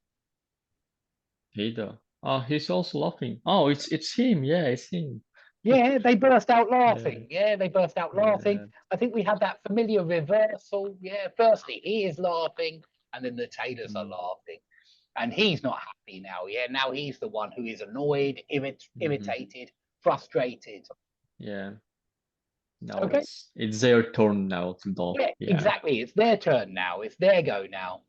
Speaker 6: Taylor. Oh, he's also laughing. Oh, it's him. Yeah, it's him.
Speaker 1: Yeah, they burst out laughing. Yeah, they burst out laughing.
Speaker 6: Yeah.
Speaker 1: I think we had that familiar reversal. Yeah, firstly, he is laughing, and then the tailors are laughing. And he's not happy now. Yeah, now he's the one who is annoyed, irritated, frustrated.
Speaker 6: Yeah. Now
Speaker 1: Okay.
Speaker 6: it's their turn now to laugh.
Speaker 1: Yeah, exactly. It's their turn now. It's their go now.